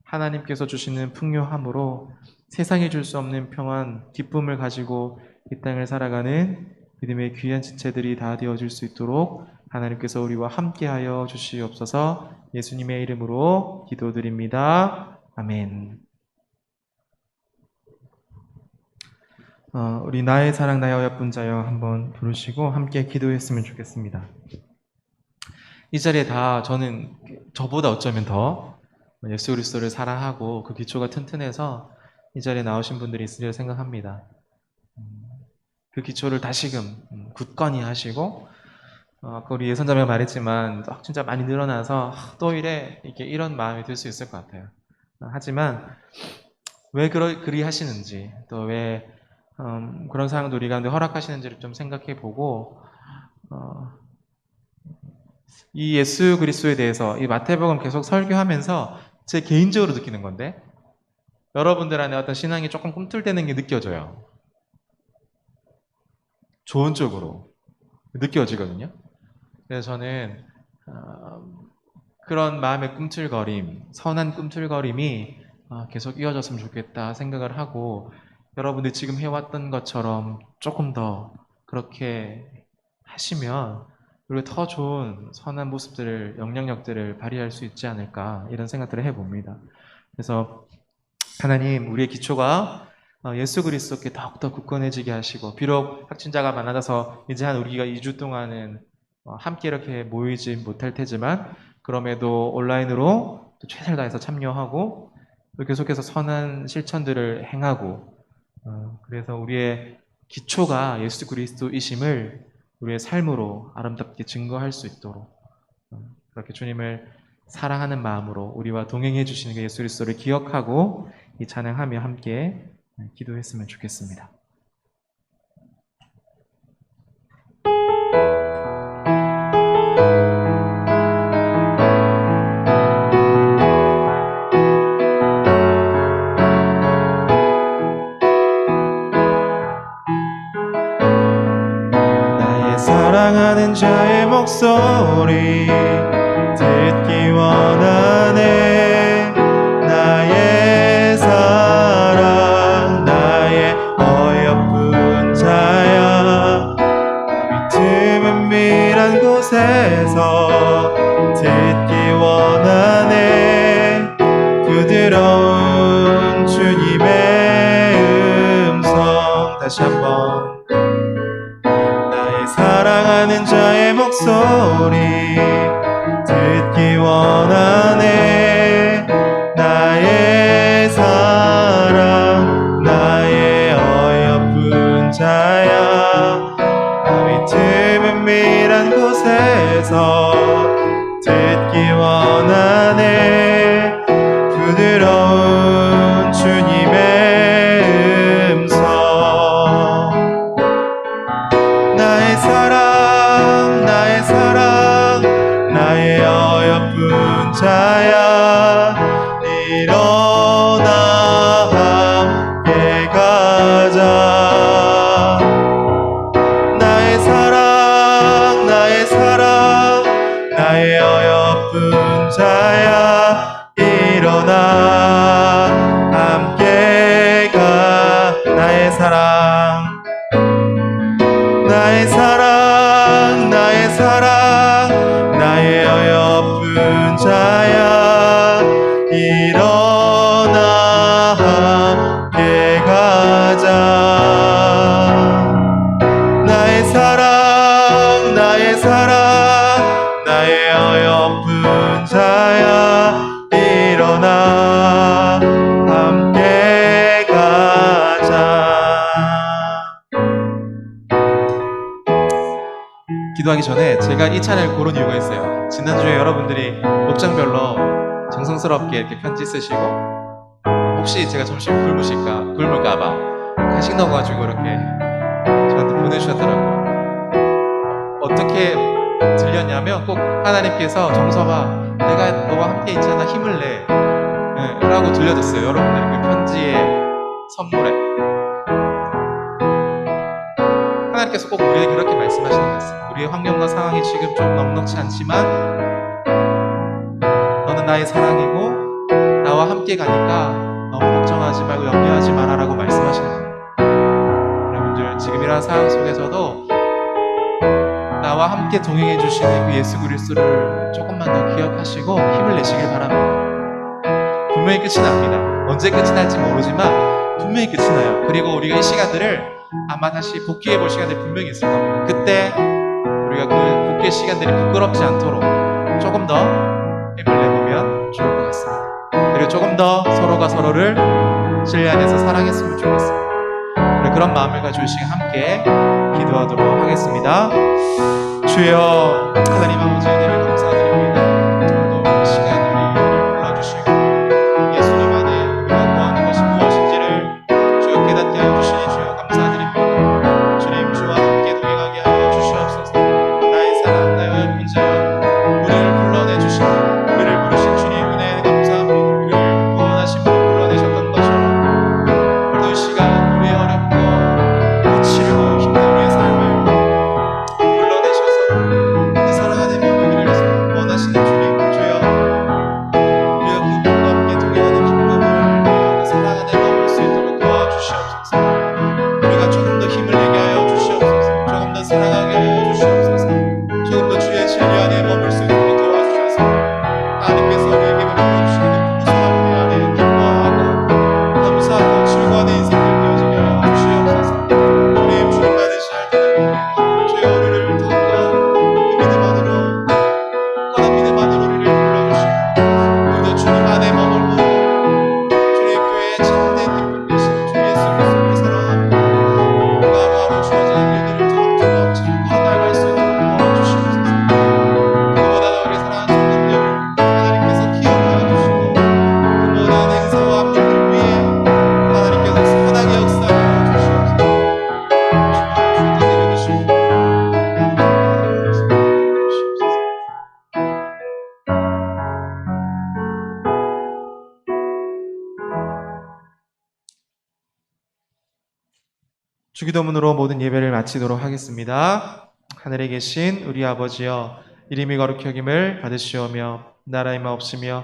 하나님께서 주시는 풍요함으로 세상이 줄 수 없는 평안, 기쁨을 가지고 이 땅을 살아가는 믿음의 귀한 지체들이 다 되어질 수 있도록 하나님께서 우리와 함께하여 주시옵소서. 예수님의 이름으로 기도드립니다. 아멘. 우리 나의 사랑 나의 어여쁜 자여 한번 부르시고 함께 기도했으면 좋겠습니다. 이 자리에 다 저는 저보다 어쩌면 더 예수 그리스도를 사랑하고 그 기초가 튼튼해서 이 자리에 나오신 분들이 있으리라 생각합니다. 그 기초를 다시금 굳건히 하시고 우리 예선자매가 말했지만 진짜 많이 늘어나서 또 이런 마음이 들 수 있을 것 같아요. 하지만 왜 그리 하시는지 또 왜 그런 상황도 우리 가운데 허락하시는지를 좀 생각해 보고 이 예수 그리스도에 대해서 이 마태복음 계속 설교하면서 제 개인적으로 느끼는 건데 여러분들 안에 어떤 신앙이 조금 꿈틀대는 게 느껴져요. 좋은 쪽으로 느껴지거든요. 그래서 저는 그런 마음의 꿈틀거림, 선한 꿈틀거림이 계속 이어졌으면 좋겠다 생각을 하고 여러분들이 지금 해왔던 것처럼 조금 더 그렇게 하시면 우리가 더 좋은 선한 모습들을, 영향력들을 발휘할 수 있지 않을까 이런 생각들을 해봅니다. 그래서 하나님, 우리의 기초가 예수 그리스도께 더욱더 굳건해지게 하시고 비록 확진자가 많아져서 이제 한 우리가 2주 동안은 함께 이렇게 모이지 못할 테지만 그럼에도 온라인으로 또 최선을 다해서 참여하고 또 계속해서 선한 실천들을 행하고 그래서 우리의 기초가 예수 그리스도이심을 우리의 삶으로 아름답게 증거할 수 있도록 그렇게 주님을 사랑하는 마음으로 우리와 동행해 주시는 그 예수 그리스도를 기억하고 이 찬양하며 함께 기도했으면 좋겠습니다. 사랑하는 자의 목소리 듣기 원하네. 나의 사랑 나의 어여쁜 자야. 틈은 밀한 곳에서 듣기 원하네. 부드러운 주님의 음성 다시 한번 사랑하는 자의 목소리 듣기 원하네. 나의 사랑 나의 어여쁜 자야. 밤이 틈은 밀한 곳에서 듣기 원하네. 부드러운 주님의 음성 나의 사랑 나의 어여쁜 자야. 일어나 함께 가자. 나의 사랑 나의 어여쁜 자야. 일어나 함께 가 나의 사랑 나의 사랑 나의 사랑 나의 어여쁜 자야 일어나 함께 가자 나의 사랑 나의 사랑 나의 어여쁜 자야 일어나 함께 가자. 기도하기 전에 제가 이 찬양을 고른 이유가 있어요. 지난주에 여러분들이 목장별로 정성스럽게 이렇게 편지 쓰시고 혹시 제가 점심 굶을까봐 간식 넣어가지고 이렇게 저한테 보내주셨더라고요. 어떻게 들렸냐면 꼭 하나님께서 정서가 내가 너와 함께 있잖아 힘을 내 라고 들려줬어요. 여러분들의 그 편지의 선물에 하나님께서 꼭 우리에게 그렇게 말씀하시는 것 같습니다. 우리의 환경과 상황이 지금 좀 넉넉지 않지만 너는 나의 사랑이고 나와 함께 가니까 너무 걱정하지 말고 염려하지 마라 라고 말씀하시는 겁니다. 여러분들 지금 이러한 상황 속에서도 나와 함께 동행해 주시는 그 예수 그리스도를 조금만 더 기억하시고 힘을 내시길 바랍니다. 분명히 끝이 납니다. 언제 끝이 날지 모르지만 분명히 끝이 나요. 그리고 우리가 이 시간들을 아마 다시 복귀해 볼 시간들이 분명히 있을 겁니다. 그때 우리가 그 복귀의 시간들이 부끄럽지 않도록 조금 더 힘을 내보면 좋을 것 같습니다. 그리고 조금 더 서로가 서로를 진리 안에서 사랑했으면 좋겠습니다. 그런 마음을 가지고 이 시간 함께 기도하도록 하겠습니다. 주여 하나님 아버지 은혜를 감사드립니다. 오늘도 이 시간 우리를 불러주시고 예수님 안에 우리가 구하는 것이 무엇인지를 주여 깨닫게 하여 주시니 주여 감사드립니다. 주님 주와 함께 동행하게 하여 주시옵소서. 나의 사랑 나의 어여쁜 자여 우리를 불러내 주시니 우리를 부르신 주님 은혜 감사합니다. 우리를 구원하신 분 불러내셨던 것처럼 오늘도 이 시간 우리의 어렵고 거칠고 힘든 우리의 삶을 불러내셔서 그 사랑 안에 머무기를 원하시는 주님 주여 우리가 그분과 함께 동행하는 기쁨을 우리가 그 사랑 안에 머물 수 있도록 도와주시옵소서. 우리가 조금 더 힘을 내게 하여 주시옵소서. 조금 더 사랑하게 하여 주시옵소서. 조금 더 주의 진리 안에 머물 수 있도록 도와주셔서 하나님께서 우리에게 베풀어주시는 그 풍성한 은혜 안에 기뻐하고 감사하고 즐거워하는 인생들 되어지게 하여 주시옵소서. 주님 주님만을 잘 드립니다. 주의 우리를 더욱더 그 믿음 안으로 굳건한 믿음 안으로 우리를 불러주시고 우리도 주님 안에 머물고 주의 교회의 참된 기쁨 되신 주 예수 그리스도를 사랑하고 우리가 하루하루 주어지는 일들을 토록토록 참고 나아갈 수 있도록 도와주시옵소서. 그보다 우리 사랑하는 성도들 하나님께서 기억하여 주시고 그 모든 행사와 압력들 위에 하나님께서 선하게 역사하여 주시옵소서. 주님 주님께 내려주시고 주옵소서. 주기도문으로 모든 예배를 마치도록 하겠습니다. 하늘에 계신 우리 아버지여 이름이 거룩히 여김을 받으시오며 나라의 마옵시며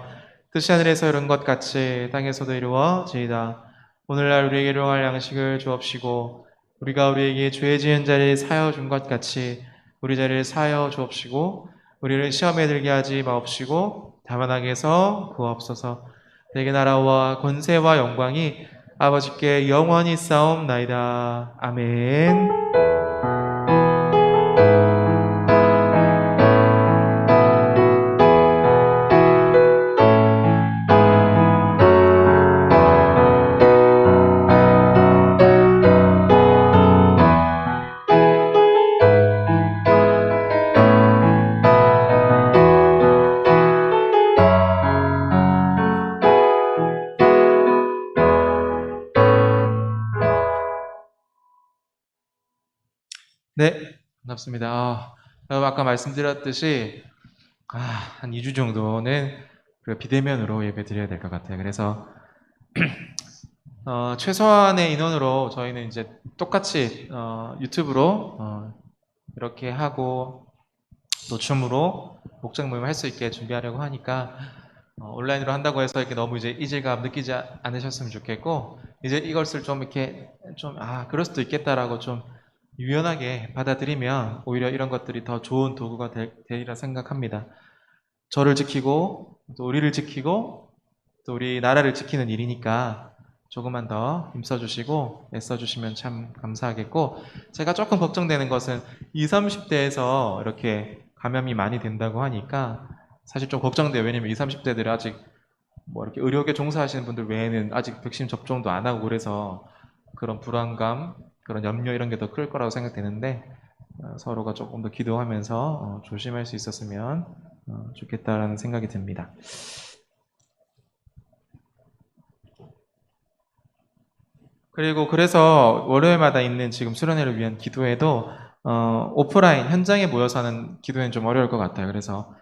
뜻이 하늘에서 이룬 것 같이 땅에서도 이루어지이다. 오늘날 우리에게 일용할 양식을 주옵시고 우리가 우리에게 죄 지은 자를 사하여 준 것 같이 우리 자리를 사하여 주옵시고 우리를 시험에 들게 하지 마옵시고 다만 악에서 구하옵소서. 내게 나라와 권세와 영광이 아버지께 영원히 싸움나이다. 아멘. 네, 반갑습니다. 여러분 아까 말씀드렸듯이 한 2주 정도는 그 비대면으로 예배 드려야 될 것 같아요. 그래서 최소한의 인원으로 저희는 이제 똑같이 유튜브로 이렇게 하고 또 줌으로 목장 모임을 할 수 있게 준비하려고 하니까 온라인으로 한다고 해서 이렇게 너무 이제 이질감 느끼지 않으셨으면 좋겠고, 이제 이것을 좀 이렇게 그럴 수도 있겠다라고 좀 유연하게 받아들이면 오히려 이런 것들이 더 좋은 도구가 되리라 생각합니다. 저를 지키고, 또 우리를 지키고, 또 우리 나라를 지키는 일이니까 조금만 더 힘써주시고 애써주시면 참 감사하겠고, 제가 조금 걱정되는 것은 20, 30대에서 이렇게 감염이 많이 된다고 하니까 사실 좀 걱정돼요. 왜냐면 20, 30대들이 아직 뭐 이렇게 의료계 종사하시는 분들 외에는 아직 백신 접종도 안 하고 그래서 그런 불안감, 그런 염려 이런 게 더 클 거라고 생각되는데, 서로가 조금 더 기도하면서 조심할 수 있었으면 좋겠다라는 생각이 듭니다. 그리고 그래서 월요일마다 있는 지금 수련회를 위한 기도회도 오프라인 현장에 모여서 하는 기도회는 좀 어려울 것 같아요. 그래서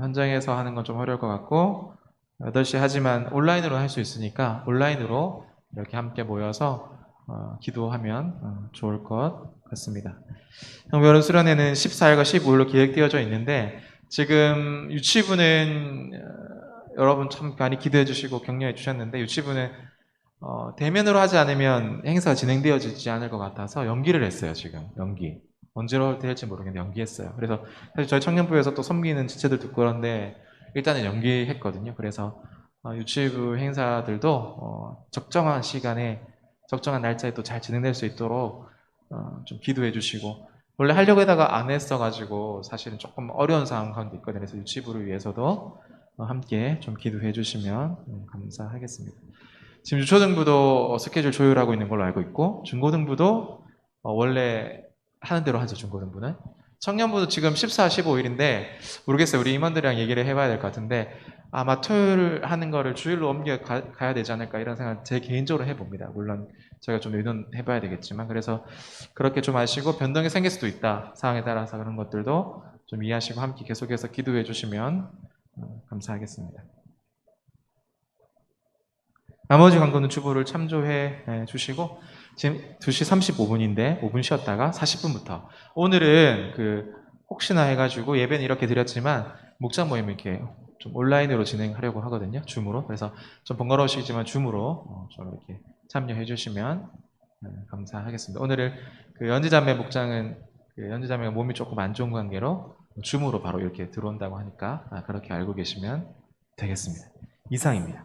현장에서 하는 건 좀 어려울 것 같고 8시 하지만 온라인으로 할 수 있으니까 온라인으로 이렇게 함께 모여서 기도하면 좋을 것 같습니다. 성별은 수련회는 14일과 15일로 계획되어져 있는데 지금 유치부는 여러분 참 많이 기대해 주시고 격려해 주셨는데 유치부는 대면으로 하지 않으면 행사가 진행되어지지 않을 것 같아서 연기를 했어요. 지금 연기 언제로 될지 모르겠는데 연기했어요. 그래서 사실 저희 청년부에서 또 섬기는 지체들 듣고 그런데 일단은 연기했거든요. 그래서 유치부 행사들도 적정한 시간에 적정한 날짜에 또 잘 진행될 수 있도록 좀 기도해 주시고, 원래 하려고 하다가 안 했어가지고 사실은 조금 어려운 상황 가운데 있거든요. 그래서 유치부를 위해서도 함께 좀 기도해 주시면 감사하겠습니다. 지금 유초등부도 스케줄 조율하고 있는 걸로 알고 있고 중고등부도 원래 하는 대로 하죠. 중고등부는 청년부도 지금 14, 15일인데 모르겠어요. 우리 임원들이랑 얘기를 해봐야 될 것 같은데 아마 토요일 하는 거를 주일로 옮겨 가야 되지 않을까 이런 생각 제 개인적으로 해봅니다. 물론 제가 좀 의논해봐야 되겠지만 그래서 그렇게 좀 아시고 변동이 생길 수도 있다. 상황에 따라서 그런 것들도 좀 이해하시고 함께 계속해서 기도해 주시면 감사하겠습니다. 나머지 광고는 주보를 참조해 주시고 지금 2시 35분인데 5분 쉬었다가 40분부터 오늘은 혹시나 해가지고 예배는 이렇게 드렸지만 목장 모임 이렇게 좀 온라인으로 진행하려고 하거든요. 줌으로. 그래서 좀 번거로우시지만 줌으로 좀 이렇게 참여해 주시면 감사하겠습니다. 오늘은 연지자매 목장은 연지자매가 몸이 조금 안 좋은 관계로 줌으로 바로 이렇게 들어온다고 하니까 그렇게 알고 계시면 되겠습니다. 이상입니다.